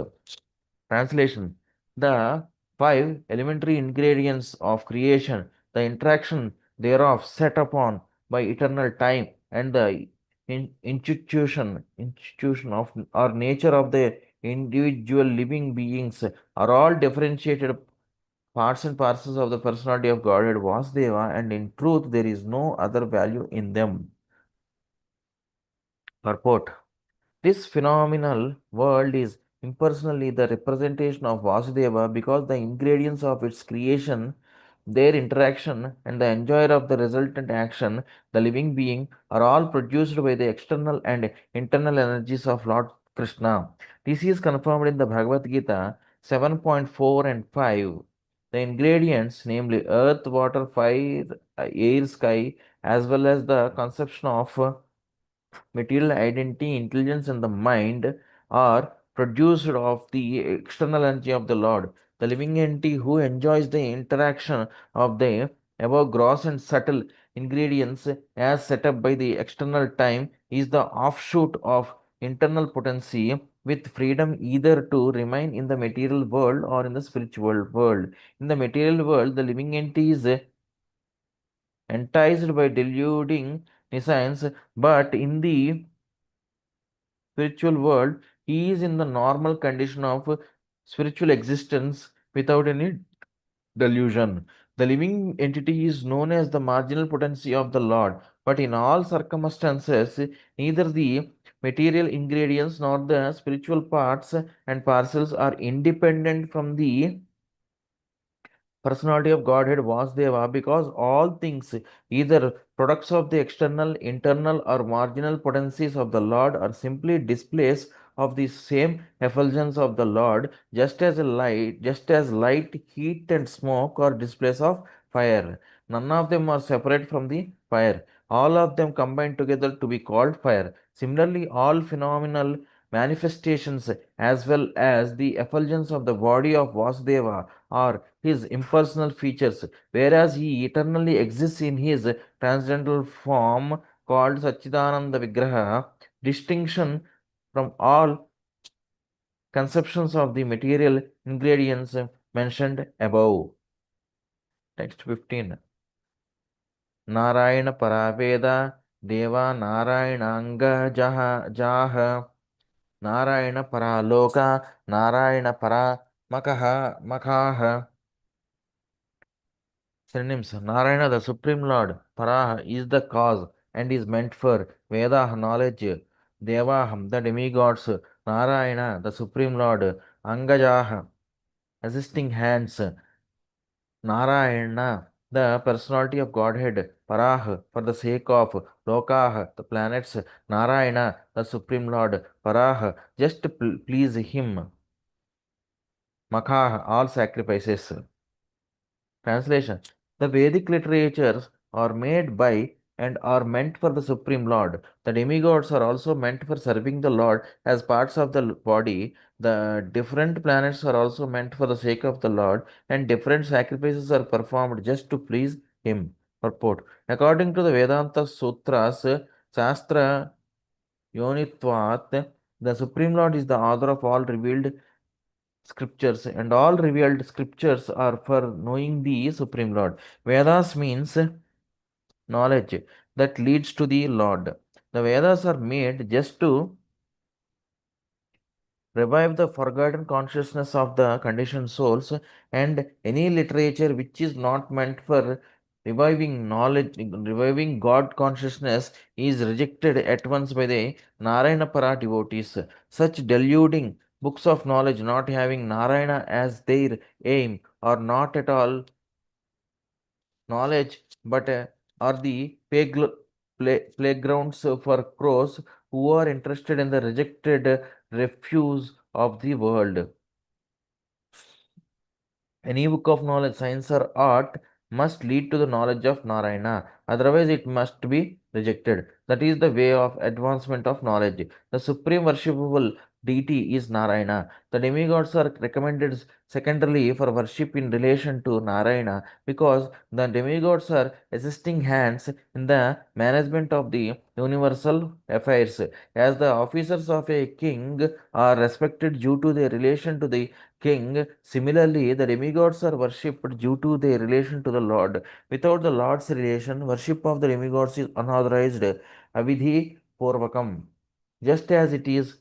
Translation. The five elementary ingredients of creation, the interaction thereof set upon by eternal time, and the institution of or nature of the individual living beings are all differentiated parts and parcels of the personality of Godhead Vasudeva, and in truth there is no other value in them. Purport. This phenomenal world is impersonally the representation of Vasudeva because the ingredients of its creation, their interaction, and the enjoyer of the resultant action, the living being, are all produced by the external and internal energies of Lord Krishna. This is confirmed in the Bhagavad Gita 7.4 and 5. The ingredients, namely earth, water, fire, air, sky, as well as the conception of material identity, intelligence, and the mind are produced of the external energy of the Lord. The living entity who enjoys the interaction of the above gross and subtle ingredients as set up by the external time is the offshoot of internal potency with freedom either to remain in the material world or in the spiritual world. In the material world, the living entity is enticed by deluding nescience, but in the spiritual world, he is in the normal condition of spiritual existence without any delusion. The living entity is known as the marginal potency of the Lord, but in all circumstances, neither the material ingredients nor the spiritual parts and parcels are independent from the personality of Godhead Vasudeva because all things, either products of the external, internal, or marginal potencies of the Lord, are simply displays of the same effulgence of the Lord, just as light, heat, and smoke are displays of fire. None of them are separate from the fire. All of them combine together to be called fire. Similarly, all phenomenal manifestations as well as the effulgence of the body of Vasudeva are his impersonal features, whereas he eternally exists in his transcendental form called Satchidananda Vigraha. Distinction from all conceptions of the material ingredients mentioned above. Text 15. Narayana Paraveda Deva Narayananga Jaha Narayana Paraloka Narayana Para Makaha. Synonyms. Narayana, the Supreme Lord, Paraha, is the cause and is meant for Veda knowledge. Devaham, the demigods, Narayana, the Supreme Lord, Angajaha, assisting hands, Narayana, the personality of Godhead, Parah, for the sake of Lokah, the planets, Narayana, the Supreme Lord, Parah, just to please him, Makah, all sacrifices. Translation. The Vedic literatures are made by and are meant for the Supreme Lord. The demigods are also meant for serving the Lord as parts of the body. The different planets are also meant for the sake of the Lord, and different sacrifices are performed just to please Him. Purport. According to the Vedanta Sutras, Shastra Yonitvat, the Supreme Lord is the author of all revealed scriptures, and all revealed scriptures are for knowing the Supreme Lord. Vedas means knowledge that leads to the Lord. The Vedas are made just to revive the forgotten consciousness of the conditioned souls, and any literature which is not meant for reviving knowledge, reviving God consciousness, is rejected at once by the Narayana Para devotees. Such deluding books of knowledge not having Narayana as their aim are not at all knowledge, but are the playgrounds for crows who are interested in the rejected refuse of the world. Any book of knowledge, science, or art must lead to the knowledge of Narayana, otherwise, it must be rejected. That is the way of advancement of knowledge. The supreme worshipable deity is Narayana. The demigods are recommended secondarily for worship in relation to Narayana because the demigods are assisting hands in the management of the universal affairs. As the officers of a king are respected due to their relation to the king, similarly, the demigods are worshipped due to their relation to the Lord. Without the Lord's relation, worship of the demigods is unauthorized, avidhi purvakam. Just as it is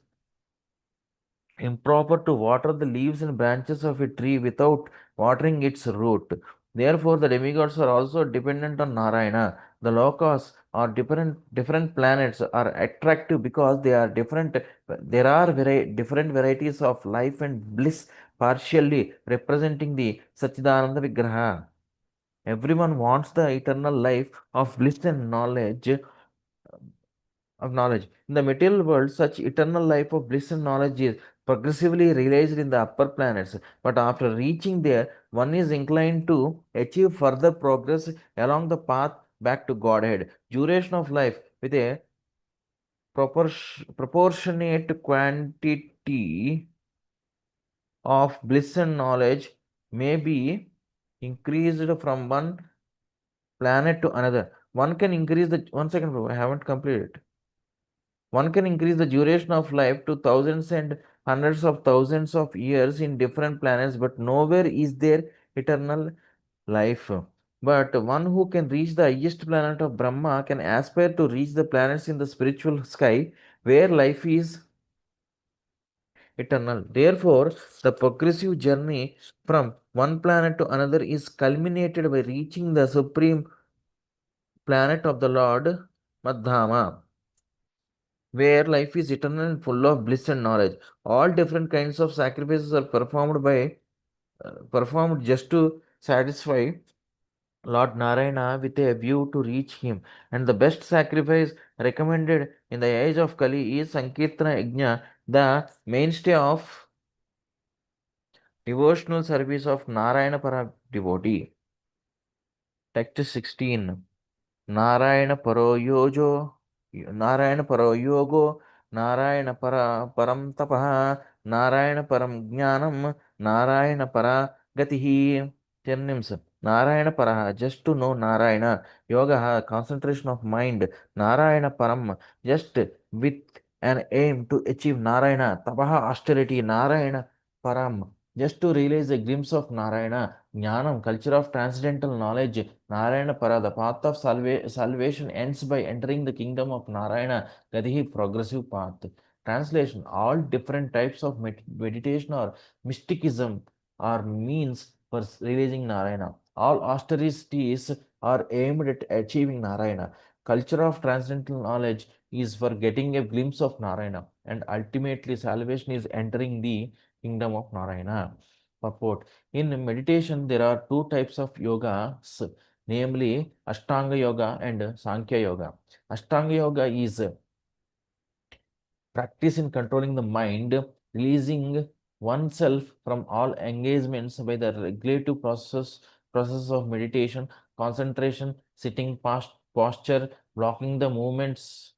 improper to water the leaves and branches of a tree without watering its root. Therefore, the demigods are also dependent on Narayana. The lokas or different planets are attractive because they are different. There are different varieties of life and bliss, partially representing the Satchidananda Vigraha. Everyone wants the eternal life of bliss and knowledge. In the material world, such eternal life of bliss and knowledge is progressively realized in the upper planets, but after reaching there, one is inclined to achieve further progress along the path back to Godhead. Duration of life with a proportionate quantity of bliss and knowledge may be increased from one planet to another. One can increase the one second, bro, I haven't completed. One can increase the duration of life to thousands and hundreds of thousands of years in different planets, but nowhere is there eternal life. But one who can reach the highest planet of Brahma can aspire to reach the planets in the spiritual sky where life is eternal. Therefore, the progressive journey from one planet to another is culminated by reaching the supreme planet of the Lord, Madhama, where life is eternal and full of bliss and knowledge. All different kinds of sacrifices are performed just to satisfy Lord Narayana with a view to reach him. And the best sacrifice recommended in the age of Kali is Sankirtana Yajna, the mainstay of devotional service of Narayana Para devotee. Text 16. Narayana Paro Yojo, Narayana Paro Yogo, Narayana Param Tapaha, Narayana Param Jnanam, Narayana Para Gatihi. Synonyms. Narayana Paraha, just to know Narayana. Yoga, concentration of mind. Narayana Param, just with an aim to achieve Narayana. Tapaha, austerity. Narayana Param, Just to realize a glimpse of Narayana, Jnanam, culture of transcendental knowledge, Narayana Para, the path of salvation ends by entering the kingdom of Narayana, Gadihi, progressive path. Translation: all different types of meditation or mysticism are means for realizing Narayana. All austerities are aimed at achieving Narayana. Culture of transcendental knowledge is for getting a glimpse of Narayana, and ultimately salvation is entering the kingdom of Narayana. Purport: in meditation, there are two types of yogas, namely Ashtanga Yoga and Sankhya Yoga. Ashtanga Yoga is practice in controlling the mind, releasing oneself from all engagements by the regulative process of meditation, concentration, sitting posture, blocking the movements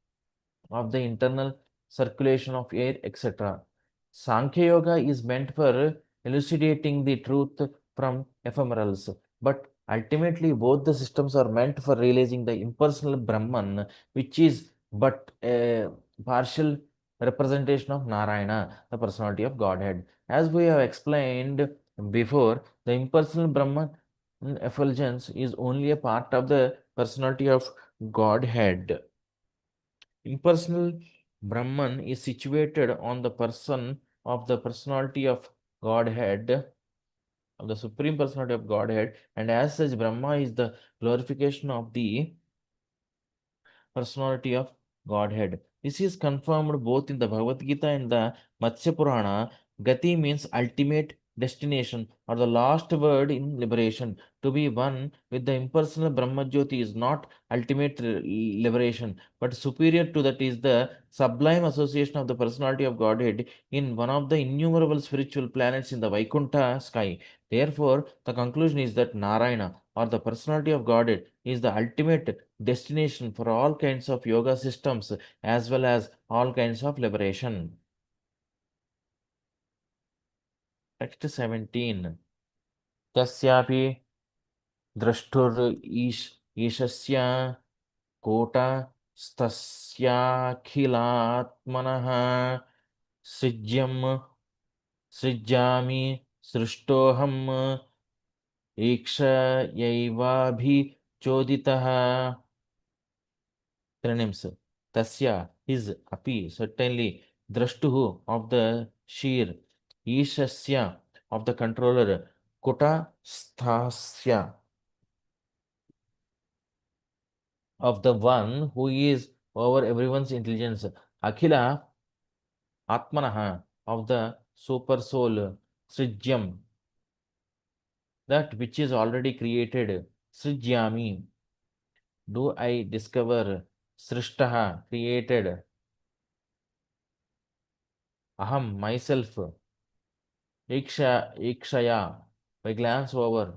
of the internal circulation of air, etc. Sankhya Yoga is meant for elucidating the truth from ephemerals, but ultimately both the systems are meant for realizing the impersonal Brahman, which is but a partial representation of Narayana, the personality of Godhead. As we have explained before, the impersonal Brahman effulgence is only a part of the personality of Godhead. Impersonal Brahman is situated on the person of the personality of Godhead, of the Supreme Personality of Godhead, and as such, Brahma is the glorification of the personality of Godhead. This is confirmed both in the Bhagavad Gita and the Matsya Purana. Gati means ultimate destination or the last word in liberation. To be one with the impersonal Brahmajyoti is not ultimate liberation, but superior to that is the sublime association of the personality of Godhead in one of the innumerable spiritual planets in the Vaikuntha sky. Therefore, the conclusion is that Narayana or the personality of Godhead is the ultimate destination for all kinds of yoga systems as well as all kinds of liberation. Text 17. Tasyapi drashtur ishasya kota stasyaakhilatmanah srijyam srijyami srishtoham ikshayaivaabhichoditah. Synonyms: Tasya, his, api, certainly, Drashtuhu, of the sheer, Ishasya, of the controller, Kuta Sthasya, of the one who is over everyone's intelligence, Akhila Atmanaha, of the super soul, Srijyam, that which is already created, Srijyami, do I discover, Srishtaha, created, Aham, myself, Ikshaya, by glance over,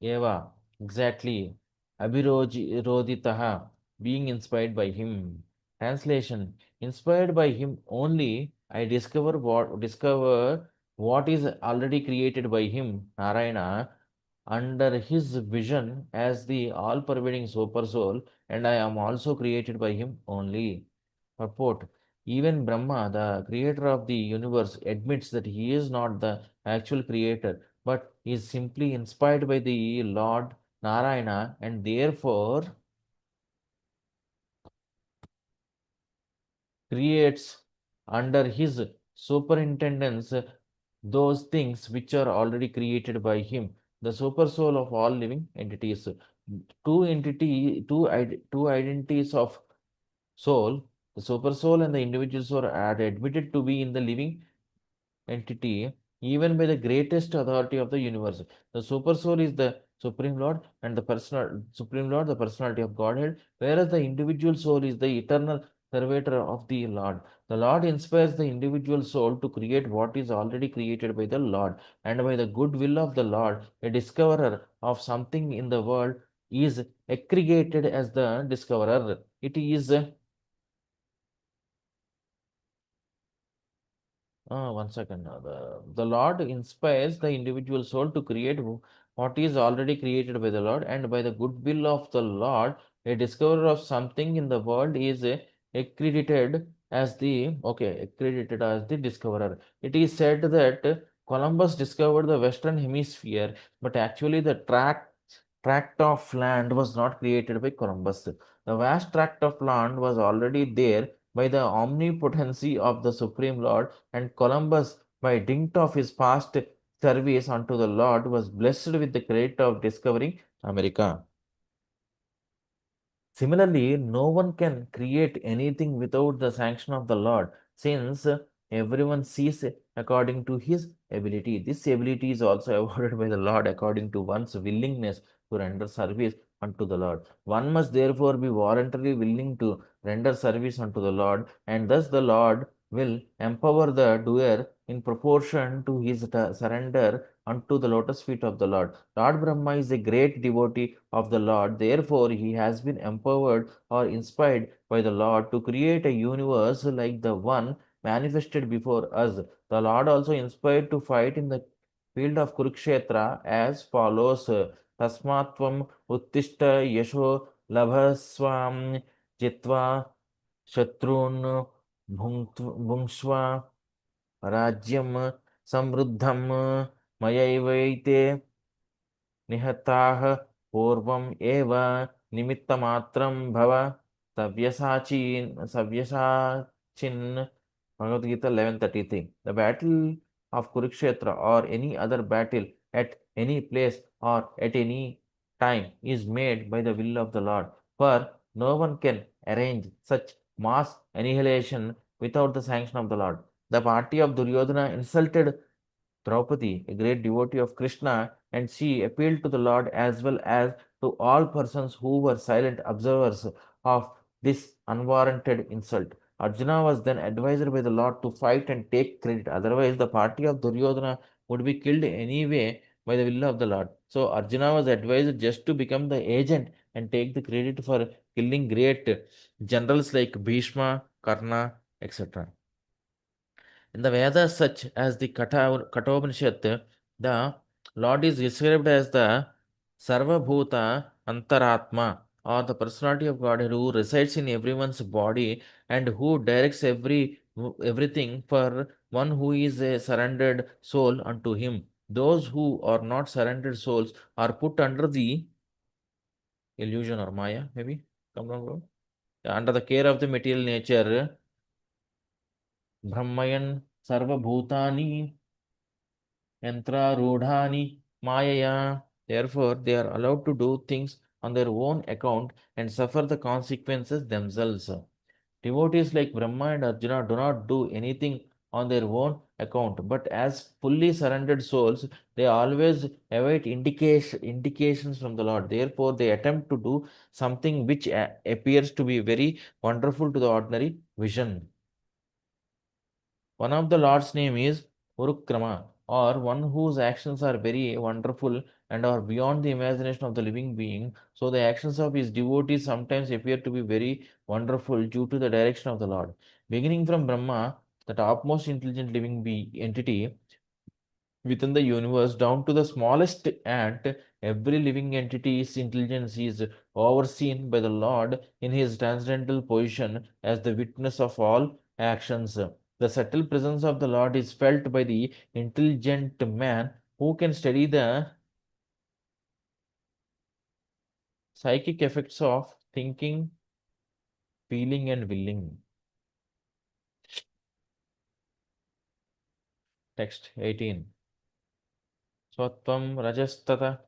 Eva, exactly, Abhiroditaha, being inspired by him. Translation: inspired by him only, I discover what is already created by him, Narayana, under his vision as the all-pervading super soul, and I am also created by him only. Purport: even Brahma, the creator of the universe, admits that he is not the actual creator, but is simply inspired by the Lord Narayana, and therefore creates under his superintendence those things which are already created by him, the super soul of all living entities. Two identities of soul, the super soul and the individual soul, are admitted to be in the living entity even by the greatest authority of the universe. The super soul is the supreme lord and the personal supreme lord, the personality of Godhead, whereas the individual soul is the eternal servator of the Lord. The Lord inspires the individual soul to create what is already created by the Lord, and by the good will of the Lord, a discoverer of something in the world is aggregated as the discoverer. It is one second. The Lord inspires the individual soul to create what is already created by the Lord, and by the goodwill of the Lord, a discoverer of something in the world is accredited as the discoverer. It is said that Columbus discovered the Western Hemisphere, but actually the tract of land was not created by Columbus. The vast tract of land was already there by the omnipotency of the Supreme Lord, and Columbus, by dint of his past service unto the Lord, was blessed with the credit of discovering America. Similarly, no one can create anything without the sanction of the Lord, since everyone sees according to his ability. This ability is also awarded by the Lord according to one's willingness to render service unto the Lord. One must therefore be voluntarily willing to render service unto the Lord, and thus the Lord will empower the doer in proportion to his surrender unto the lotus feet of the Lord. Lord Brahma is a great devotee of the Lord, therefore he has been empowered or inspired by the Lord to create a universe like the one manifested before us. The Lord also inspired to fight in the field of Kurukshetra as follows: Tasmatvam uttishta yasho labhaswam jitva shatrun bhungshva Rajyam samruddham mayaivaite निहताः पूर्वम् एव निमित्तमात्रं भव सव्यसाचिन् Bhagavad Gita 11:33. The battle of Kurukshetra or any other battle at any place or at any time is made by the will of the Lord, for no one can arrange such mass annihilation without the sanction of the Lord. The party of Duryodhana insulted Draupadi, a great devotee of Krishna, and she appealed to the Lord as well as to all persons who were silent observers of this unwarranted insult. Arjuna was then advised by the Lord to fight and take credit, otherwise, the party of Duryodhana would be killed anyway by the will of the Lord. So, Arjuna was advised just to become the agent and take the credit for killing great generals like Bhishma, Karna, etc. In the Vedas, such as the Kathopanishad, the Lord is described as the Sarvabhuta Antaratma, or the personality of God who resides in everyone's body and who directs everything for one who is a surrendered soul unto him. Those who are not surrendered souls are put under the illusion or Maya, maybe. Come on, bro. Under the care of the material nature, Brahmayan Sarvabhutani Yantrarudhani Mayaya. Therefore, they are allowed to do things on their own account and suffer the consequences themselves. Devotees like Brahma and Arjuna do not do anything on their own account, but as fully surrendered souls, they always await indications from the Lord. Therefore, they attempt to do something which appears to be very wonderful to the ordinary vision. One of the Lord's name is Urukrama, or one whose actions are very wonderful and are beyond the imagination of the living being. So the actions of his devotees sometimes appear to be very wonderful due to the direction of the Lord. Beginning from Brahma, the topmost intelligent living entity within the universe, down to the smallest ant, every living entity's intelligence is overseen by the Lord in his transcendental position as the witness of all actions. The subtle presence of the Lord is felt by the intelligent man who can study the psychic effects of thinking, feeling, and willing. Text 18. Swatvam rajastata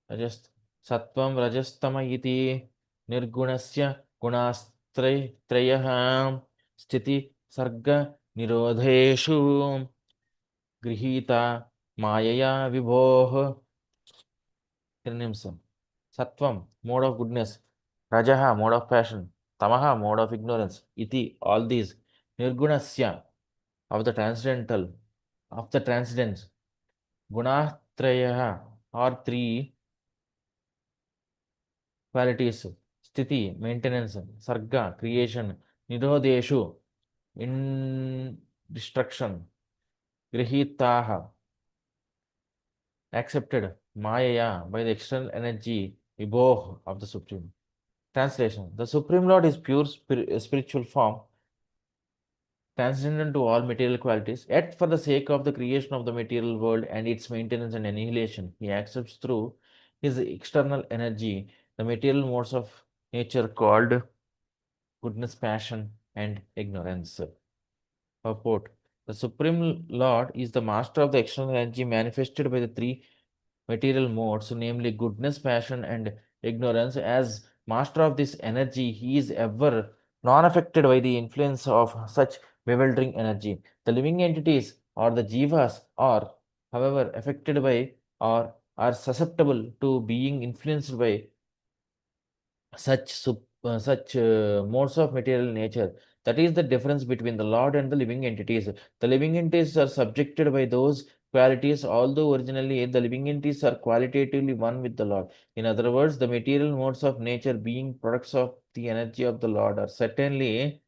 Sattvam rajastama iti nirgunasya gunastrayah sthiti sarga nirodheshu grihita mayaya vibhoh. Synonyms: Sattvam, mode of goodness; Rajaha, mode of passion; Tamaha, mode of ignorance; Iti, all these; Nirgunasya, of the transcendental, of the transcendence; Gunatrayaha, or three qualities; Sthiti, maintenance; Sarga, creation; Nirodeshu, in destruction; Grihitaha, accepted; Mayaya, by the external energy; Vibhoh, of the Supreme. Translation: The Supreme Lord is pure spiritual form transcendent to all material qualities, yet for the sake of the creation of the material world and its maintenance and annihilation, he accepts through his external energy the material modes of nature called goodness, passion, and ignorance. Purport: the Supreme Lord is the master of the external energy manifested by the three material modes, namely goodness, passion, and ignorance. As master of this energy, he is ever non affected by the influence of such bewildering energy. The living entities or the jivas are, however, affected by or are susceptible to being influenced by such modes of material nature. That is the difference between the Lord and the living entities. The living entities are subjected by those qualities, although originally the living entities are qualitatively one with the Lord. In other words, the material modes of nature, being products of the energy of the Lord, are certainly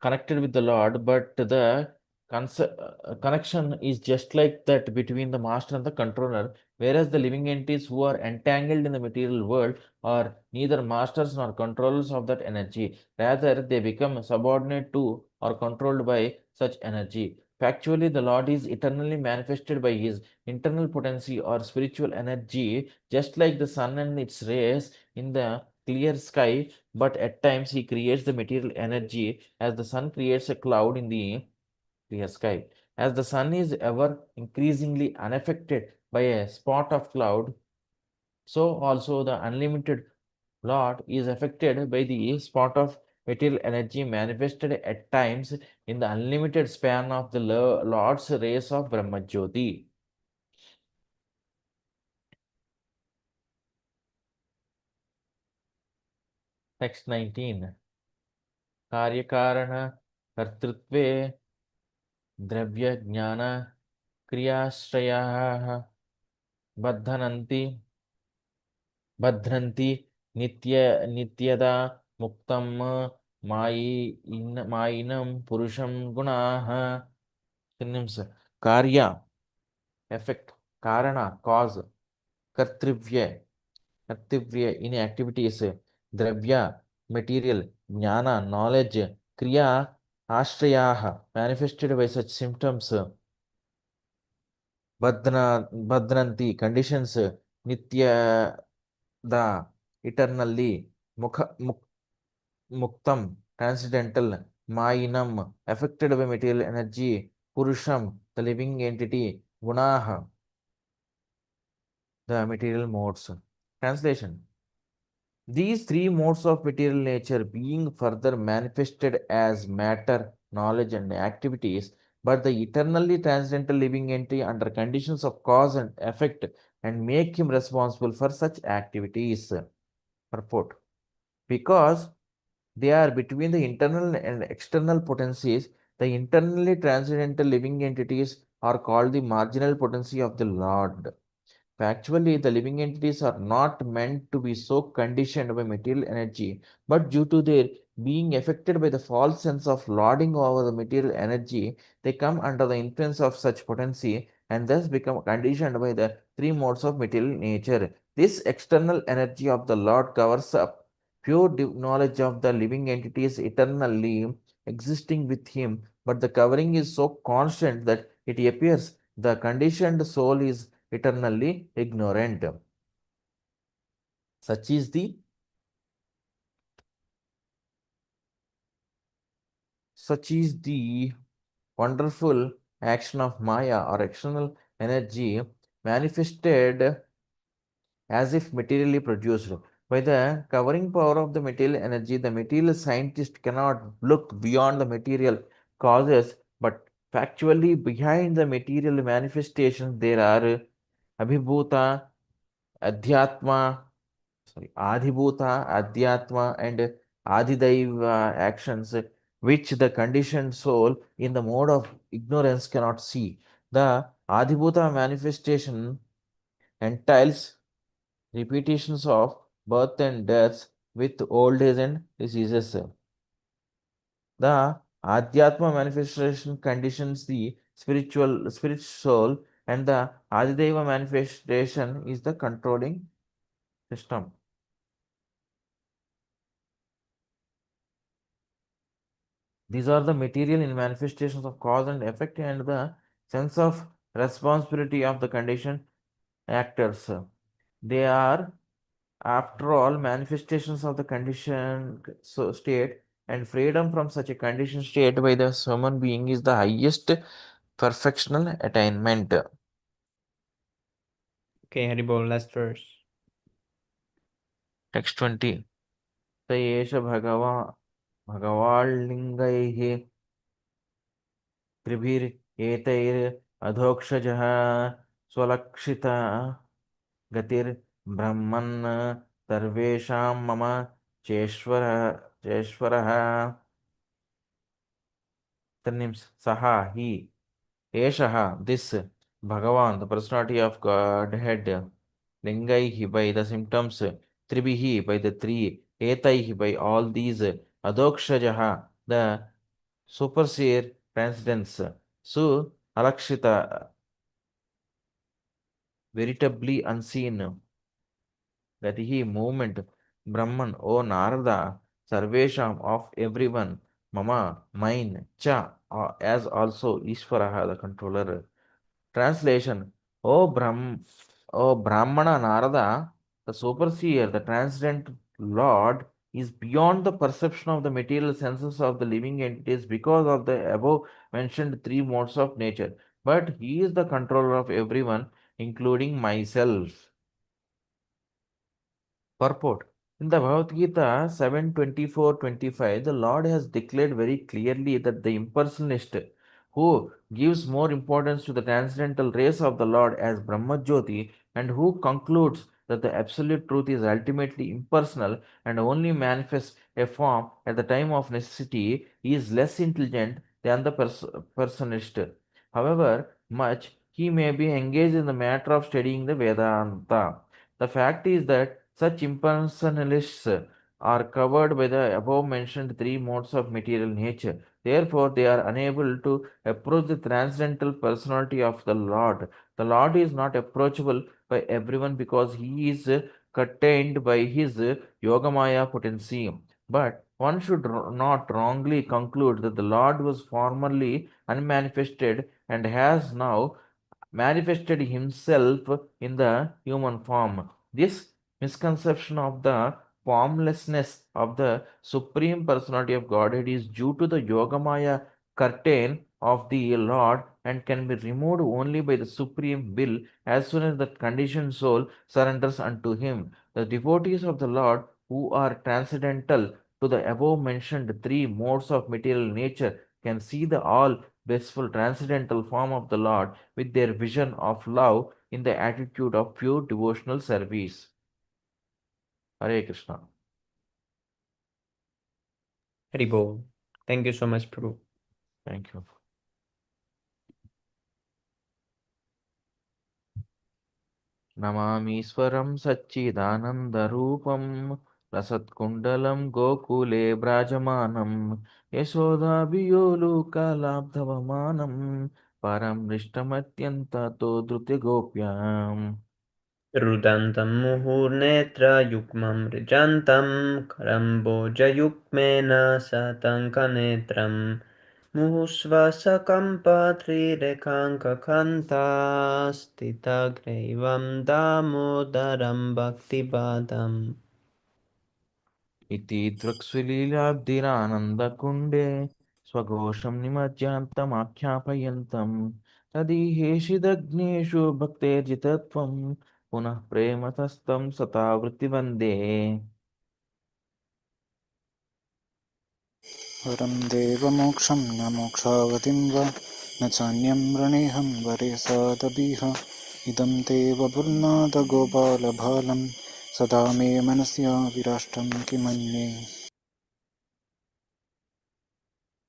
connected with the Lord, but the connection is just like that between the master and the controller, whereas the living entities who are entangled in the material world are neither masters nor controllers of that energy. Rather, they become subordinate to or controlled by such energy. Factually, the Lord is eternally manifested by his internal potency or spiritual energy, just like the sun and its rays in the clear sky, but at times he creates the material energy as the sun creates a cloud in the clear sky. As the sun is ever increasingly unaffected by a spot of cloud, so also the unlimited Lord is affected by the spot of material energy manifested at times in the unlimited span of the Lord's rays of Brahmajyoti. Text 19. Karyakarana Kartrutve Dravya Jnana Kriyashrayah Badhananti Badhranti Nityada Muktam Mayinam Purusham Gunaha. Synonyms: Karya, effect; Karana, cause; Kartrivya, in activities; Dravya, material; Jnana, knowledge; Kriya, Ashrayaha, manifested by such symptoms; Badranti, conditions; Nitya, the eternally; Muktam, transcendental; Mayinam, affected by material energy; Purusham, the living entity; Gunaha, the material modes. Translation: these three modes of material nature being further manifested as matter, knowledge, and activities, but the eternally transcendental living entity under conditions of cause and effect, and make him responsible for such activities. Purport: because they are between the internal and external potencies, the internally transcendental living entities are called the marginal potency of the Lord. Factually, the living entities are not meant to be so conditioned by material energy, but due to their being affected by the false sense of lording over the material energy, they come under the influence of such potency and thus become conditioned by the three modes of material nature. This external energy of the Lord covers up pure knowledge of the living entities eternally existing with him, but the covering is so constant that it appears the conditioned soul is eternally ignorant. Such is the wonderful action of Maya or external energy manifested as if materially produced. By the covering power of the material energy, the material scientist cannot look beyond the material causes, but factually behind the material manifestations there are Abhibhuta, Adhyatma, Adhibhuta, Adhyatma, and Adhidaiva actions which the conditioned soul in the mode of ignorance cannot see. The Adhibhuta manifestation entails repetitions of birth and deaths with old age and diseases. The Adhyatma manifestation conditions the spirit soul, and the Adhidaiva manifestation is the controlling system. These are the material in manifestations of cause and effect and the sense of responsibility of the conditioned actors. They are, after all, manifestations of the conditioned state, and freedom from such a conditioned state by the human being is the highest perfectional attainment. Okay, Haribol, last verse. Text 20. स एष भगवाल्लिङ्गैः त्रिभिरेतैरधोक्षजः स्वलक्षिता गतिर्ब्रह्मन् सर्वेषां मम चेश्वरः सहा he eshaha this Bhagavan, the personality of Godhead, lingaihi by the symptoms, tribihi by the three, etaihi by all these, adokshajaha the superseer transcendence, su alakshita veritably unseen, gatihi movement, Brahman, O Narada, sarvesham of everyone, mama mine, cha as also Ishvaraha the controller. Translation: O Brahmana Narada, the superseer, the transcendent Lord, is beyond the perception of the material senses of the living entities because of the above mentioned three modes of nature. But he is the controller of everyone, including myself. Purport: in the Bhagavad Gita 7:24-25, the Lord has declared very clearly that the impersonalist who gives more importance to the transcendental rays of the Lord as Brahmajyoti and who concludes that the absolute truth is ultimately impersonal and only manifests a form at the time of necessity is less intelligent than the personalist. However much he may be engaged in the matter of studying the Vedanta. The fact is that such impersonalists are covered by the above mentioned three modes of material nature. Therefore, they are unable to approach the transcendental personality of the Lord. The Lord is not approachable by everyone because he is contained by his Yogamaya potency. But one should not wrongly conclude that the Lord was formerly unmanifested and has now manifested himself in the human form. This misconception of the formlessness of the Supreme Personality of Godhead is due to the Yogamaya curtain of the Lord and can be removed only by the Supreme Will as soon as the conditioned soul surrenders unto Him. The devotees of the Lord who are transcendental to the above mentioned three modes of material nature can see the all blissful transcendental form of the Lord with their vision of love in the attitude of pure devotional service. Hare Krishna. Haribol. Thank you so much, Prabhu. Thank you. Namamīsvaram Satchidanandarupam Rasatkundalam Gokule Brajamanam Yasodhabiyolukalabdhavamanam Param Nishtamatyantato Dhrutyagopyam. Rudantam muhurnetrayukmam rijantam karambojayukmena satankanetram muhusvasakamba trirekankakantas stitagreivam damodaram bhaktipadam. Iti Draksvililabdhiranandakunde Swagosham Nimajyantamakyapayantam Tadiheshidagneshu Bhaktejitatvam Punah Prematastam Satavrittibande. वरं देवमोक्षं न मोक्षावतिं वा न चान्यं वृणेऽहं वरे सादपीह इदं ते वपुर्नाथगोपालभालं सदा मे मनस्या विराष्टं किमन्ये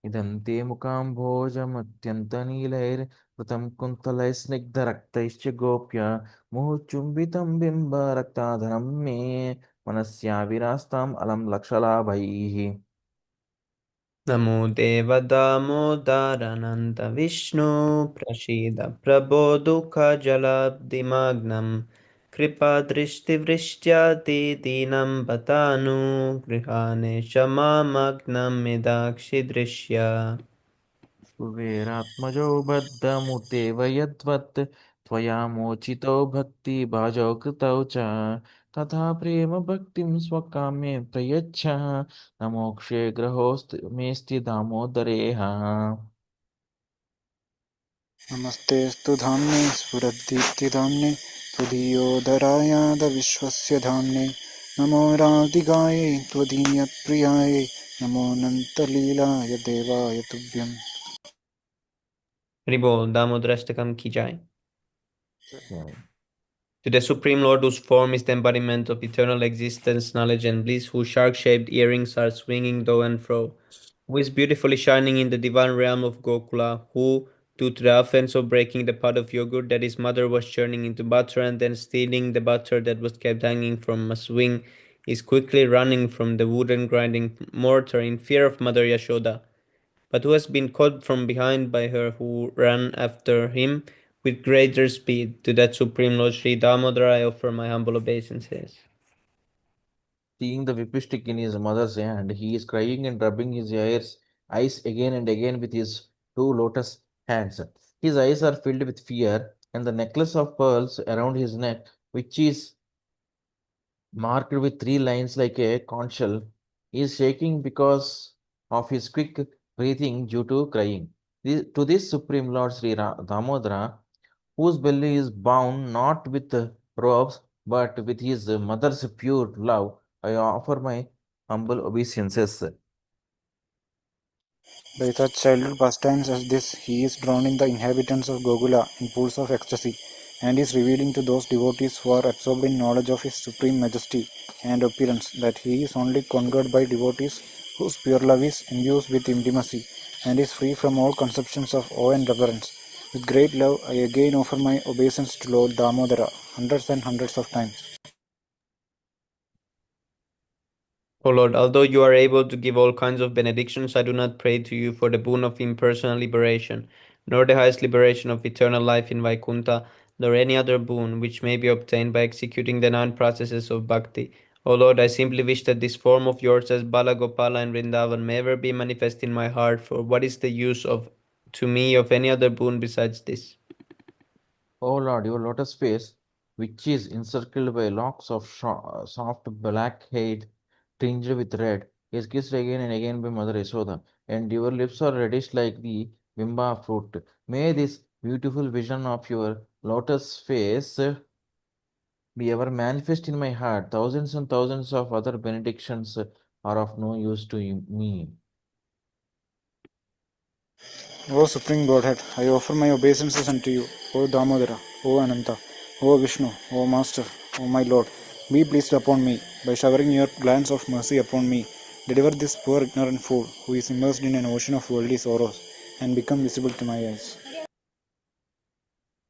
Idante Mukambhojamatyantanilair Pratam Kuntalai Snigdharaktaischa Gopya Muhuchumbitam Bimba Raktadhanam Me Manasya Virastam Alam Lakshalabhaihi. नमो देवदामोदरानन्द विष्णु प्रसीद प्रभो दुःखजलधिमग्नं कृपादृष्टिवृष्ट्याति दीनं बतानु गृहाणे क्षमामग्नमिदाक्षिदृश्य कुबेरात्मजो बद्धमुतेव यद्वत् त्वया मोचितो भक्तिभाजौ कृतौ च तथा प्रेम भक्तिं स्वकाम्ये प्रयच्छ न मोक्षे ग्रहोऽस्ति दामोदरेह। नमस्तेऽस्तु धाम्ने स्फुरद्दीप्तिधाम्ने त्वदीयोदरायादविश्वस्य धाम्ने नमो राधिकायै त्वदीयप्रियायै नमो अनन्तलीलाय देवाय तुभ्यम्। Ribol Damodarastakam ki jai. Yeah. To the Supreme Lord, whose form is the embodiment of eternal existence, knowledge, and bliss, whose shark-shaped earrings are swinging to and fro, who is beautifully shining in the divine realm of Gokula, who, due to the offense of breaking the pot of yogurt that his mother was churning into butter and then stealing the butter that was kept hanging from a swing, is quickly running from the wooden grinding mortar in fear of Mother Yashoda, but who has been caught from behind by her who ran after him with greater speed. To that Supreme Lord Sri Damodara I offer my humble obeisances. Seeing the whip stick in his mother's hand, he is crying and rubbing his eyes again and again with his two lotus hands. His eyes are filled with fear, and the necklace of pearls around his neck, which is marked with three lines like a conch shell, is shaking because of his quick breathing due to crying. To this Supreme Lord Sri Damodara, whose belly is bound not with ropes but with his mother's pure love, I offer my humble obeisances. By such childhood pastimes as this, he is drowning the inhabitants of Gogula in pools of ecstasy, and is revealing to those devotees who are absorbed in knowledge of his supreme majesty and appearance that he is only conquered by devotees whose pure love is imbued with intimacy and is free from all conceptions of awe and reverence. With great love, I again offer my obeisance to Lord Damodara hundreds and hundreds of times. O Lord, although you are able to give all kinds of benedictions, I do not pray to you for the boon of impersonal liberation, nor the highest liberation of eternal life in Vaikuntha, nor any other boon which may be obtained by executing the 9 processes of bhakti. O Lord, I simply wish that this form of yours as Bala Gopala and Vrindavan may ever be manifest in my heart, for what is the use of to me of any other boon besides this? O Lord, your lotus face, which is encircled by locks of soft black hair tinged with red, is kissed again and again by Mother Yashoda, and your lips are reddish like the bimba fruit. May this beautiful vision of your lotus face be ever manifest in my heart. Thousands and thousands of other benedictions are of no use to me. O Supreme Godhead, I offer my obeisances unto you, O Damodara, O Ananta, O Vishnu, O Master, O my Lord. Be pleased upon me by showering your glance of mercy upon me. Deliver this poor ignorant fool who is immersed in an ocean of worldly sorrows and become visible to my eyes.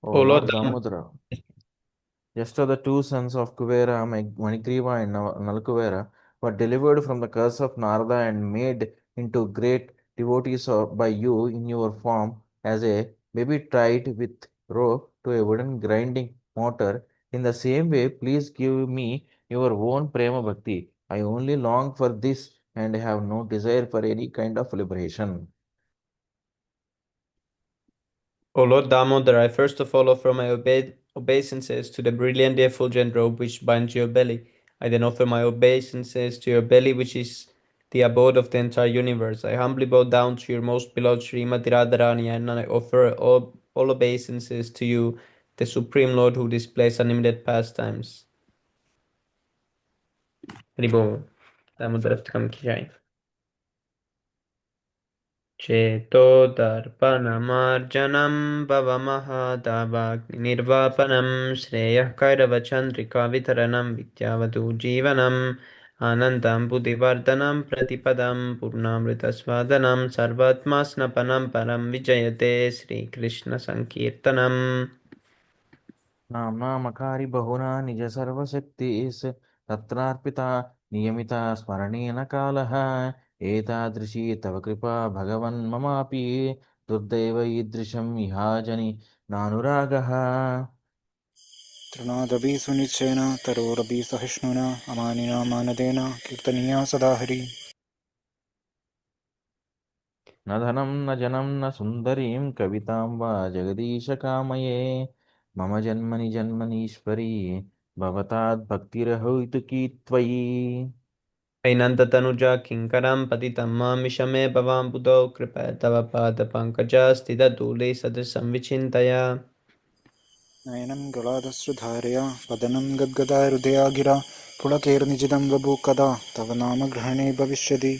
O O Lord, Lord Damodara, just as the two sons of Kuvera, Manikriva and Nalkuvera, were delivered from the curse of Narada and made into great devotees by you in your form as a baby tied with rope to a wooden grinding mortar, in the same way, please give me your own Prema Bhakti. I only long for this and have no desire for any kind of liberation. O Lord Damodar, I first of all offer my obeisances to the brilliant effulgent robe which binds your belly. I then offer my obeisances to your belly, which is the abode of the entire universe. I humbly bow down to your most beloved Śrīmati Radharani, and I offer all obeisances to you, the Supreme Lord who displays unlimited pastimes. Haribo, Damodar Aftakam ki jai. चेतो दर्पणमार्जनं भवमहादावाग्निर्वापनं श्रेयः कैरवचन्द्रिकावितरणं विद्यावतु जीवनम् आनन्दं बुद्धिवर्धनं प्रतिपदं पूर्णामृतस्वादनं सर्वात्मा स्नपनं परं विजयते श्रीकृष्णसङ्कीर्तनम् नाम्नामकारि बहुना निज सर्वशक्तिस् तत्रार्पिता नियमिता स्मरणेन कालः एतादृशी तव कृपा भगवन् ममापि दुर्दैव ईदृशम् इहाजनि नानुरागः. तृणादपि सुनिश्चयेन तरोरपि सहिष्णुना अमानिना मानदेन कीर्तनीया सदा हरि न धनं न जनं न सुन्दरीं कवितां वा जगदीश कामये मम जन्मनि जन्मनीश्वरी भवताद्भक्तिरहैतुकी त्वयि हैनन्ततनुजा किङ्करां पतितं मां विषमे भवां बुधौ कृपया तव पादपङ्कजस्थितधूले सदृशं विचिन्तया नयनं गलादश्रुधारया वदनं गद्गदा हृदया गिरा पुलकेर्निजितं बभूव कदा तव नाम ग्रहणे भविष्यति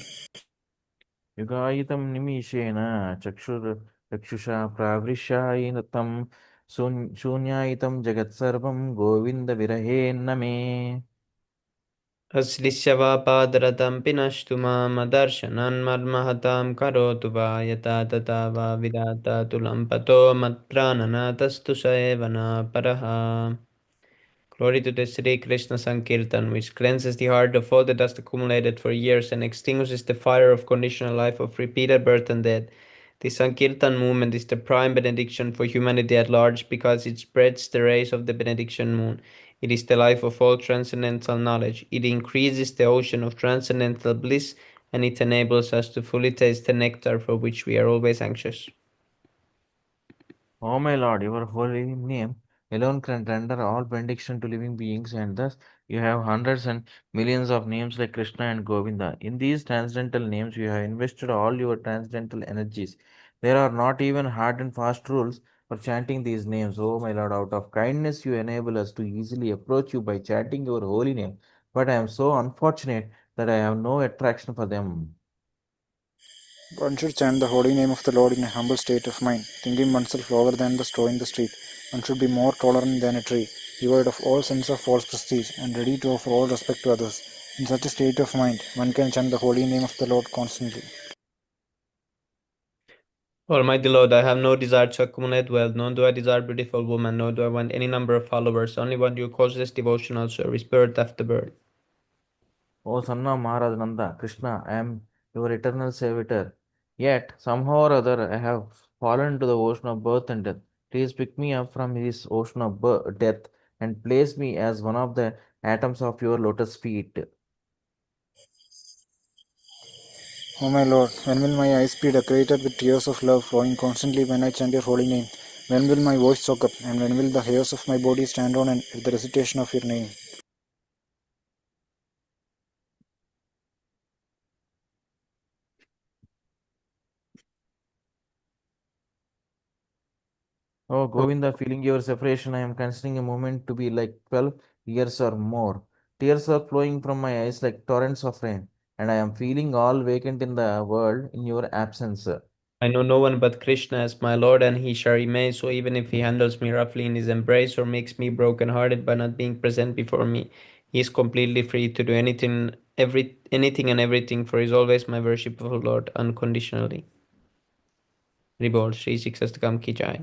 युगायितं निमिषेण चक्षुषा प्रावृष्यायिनं शून्यायितं जगत्सर्वं गोविन्दविरहेन्न मे अश्लिष्य वा पादरतं पिनष्टु मामदर्शनन्मर्महतां करोतु वा यथा तथा वा विधाता तुलं पतो मत्प्राणनाथस्तु स एव न परः Glory to the Sri Krishna Sankirtan, which cleanses the heart of all the dust accumulated for years and extinguishes the fire of conditional life of repeated birth and death. The Sankirtan movement is the prime benediction for humanity at large because it spreads the rays of the benediction moon. It is the life of all transcendental knowledge. It increases the ocean of transcendental bliss and it enables us to fully taste the nectar for which we are always anxious. O my Lord, your holy name alone can render all benediction to living beings, and thus you have hundreds and millions of names like Krishna and Govinda. In these transcendental names, you have invested all your transcendental energies. There are not even hard and fast rules for chanting these names. O my Lord, out of kindness, you enable us to easily approach you by chanting your holy name. But I am so unfortunate that I have no attraction for them. One should chant the holy name of the Lord in a humble state of mind, thinking oneself lower than the straw in the street. One should be more tolerant than a tree, devoid of all sense of false prestige, and ready to offer all respect to others. In such a state of mind, one can chant the holy name of the Lord constantly. Almighty Lord, I have no desire to accumulate wealth, nor do I desire beautiful women, nor do I want any number of followers, only want your causeless devotional service, birth after birth. O son of Maharaj Nanda, Krishna, I am your eternal servitor. Yet, somehow or other, I have fallen into the ocean of birth and death. Please pick me up from this ocean of death and place me as one of the atoms of your lotus feet. O my Lord, when will my eyes be decorated with tears of love flowing constantly when I chant your holy name? When will my voice choke up, and when will the hairs of my body stand on end at the recitation of your name? Oh, Govinda, feeling your separation, I am considering a moment to be like 12 years or more. Tears are flowing from my eyes like torrents of rain, and I am feeling all vacant in the world in your absence. I know no one but Krishna as my Lord, and he shall remain so even if he handles me roughly in his embrace or makes me broken-hearted by not being present before me. He is completely free to do anything and everything, for he is always my worshipful Lord, unconditionally. Ribol Shri Siksastakam Ki Jai.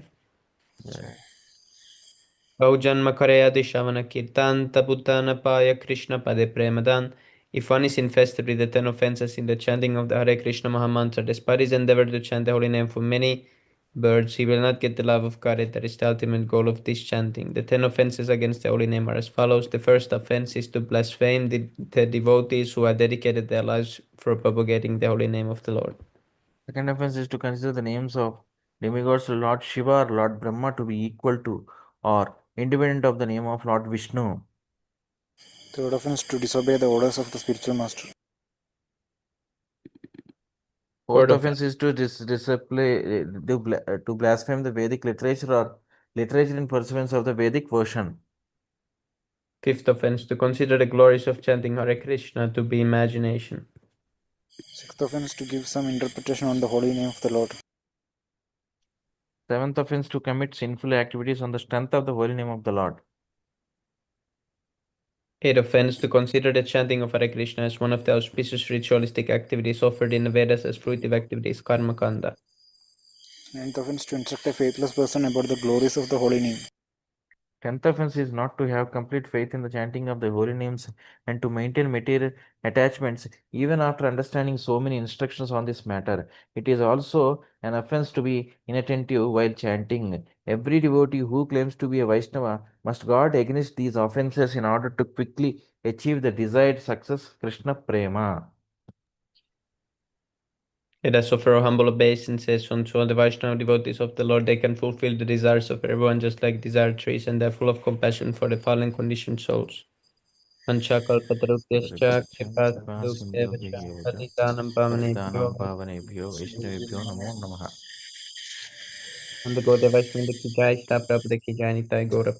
Baujanma Karayadi Shavana Kirtanta Bhuttana Paya Krishna Pade Premadan. If one is infested with the 10 offenses in the chanting of the Hare Krishna Mahamantra, despite his endeavor to chant the holy name for many birds, he will not get the love of God. That is the ultimate goal of this chanting. The 10 offenses against the holy name are as follows. The first offense is to blaspheme the devotees who have dedicated their lives for propagating the holy name of the Lord. Second offense is to consider the names of demigods Lord Shiva or Lord Brahma to be equal to or independent of the name of Lord Vishnu. Third offense to disobey the orders of the spiritual master. Fourth offense is to to blaspheme the Vedic literature or literature in pursuance of the Vedic version. Fifth offense to consider the glories of chanting Hare Krishna to be imagination. Sixth offense to give some interpretation on the holy name of the Lord. Seventh offense to commit sinful activities on the strength of the holy name of the Lord. Eighth offense to consider the chanting of Hare Krishna as one of the auspicious ritualistic activities offered in the Vedas as fruitive activities, karma kanda. Ninth offense to instruct a faithless person about the glories of the holy name. 10th offense is not to have complete faith in the chanting of the holy names and to maintain material attachments even after understanding so many instructions on this matter. It is also an offense to be inattentive while chanting. Every devotee who claims to be a Vaishnava must guard against these offenses in order to quickly achieve the desired success, Krishna Prema. Let us offer our humble obeisances unto all the Vaishnava devotees of the Lord. They can fulfill the desires of everyone just like desire trees, and they are full of compassion for the fallen conditioned souls. Panchakalpatarubhyascha kripasindubhyavach patitanam pavanebhyo Pavanebhyo Vaishnavebhyo Namo Namaha. and the Gaudiya Vaishnava ki jai, Shri Prabhupada ki jai, Nitai Gaura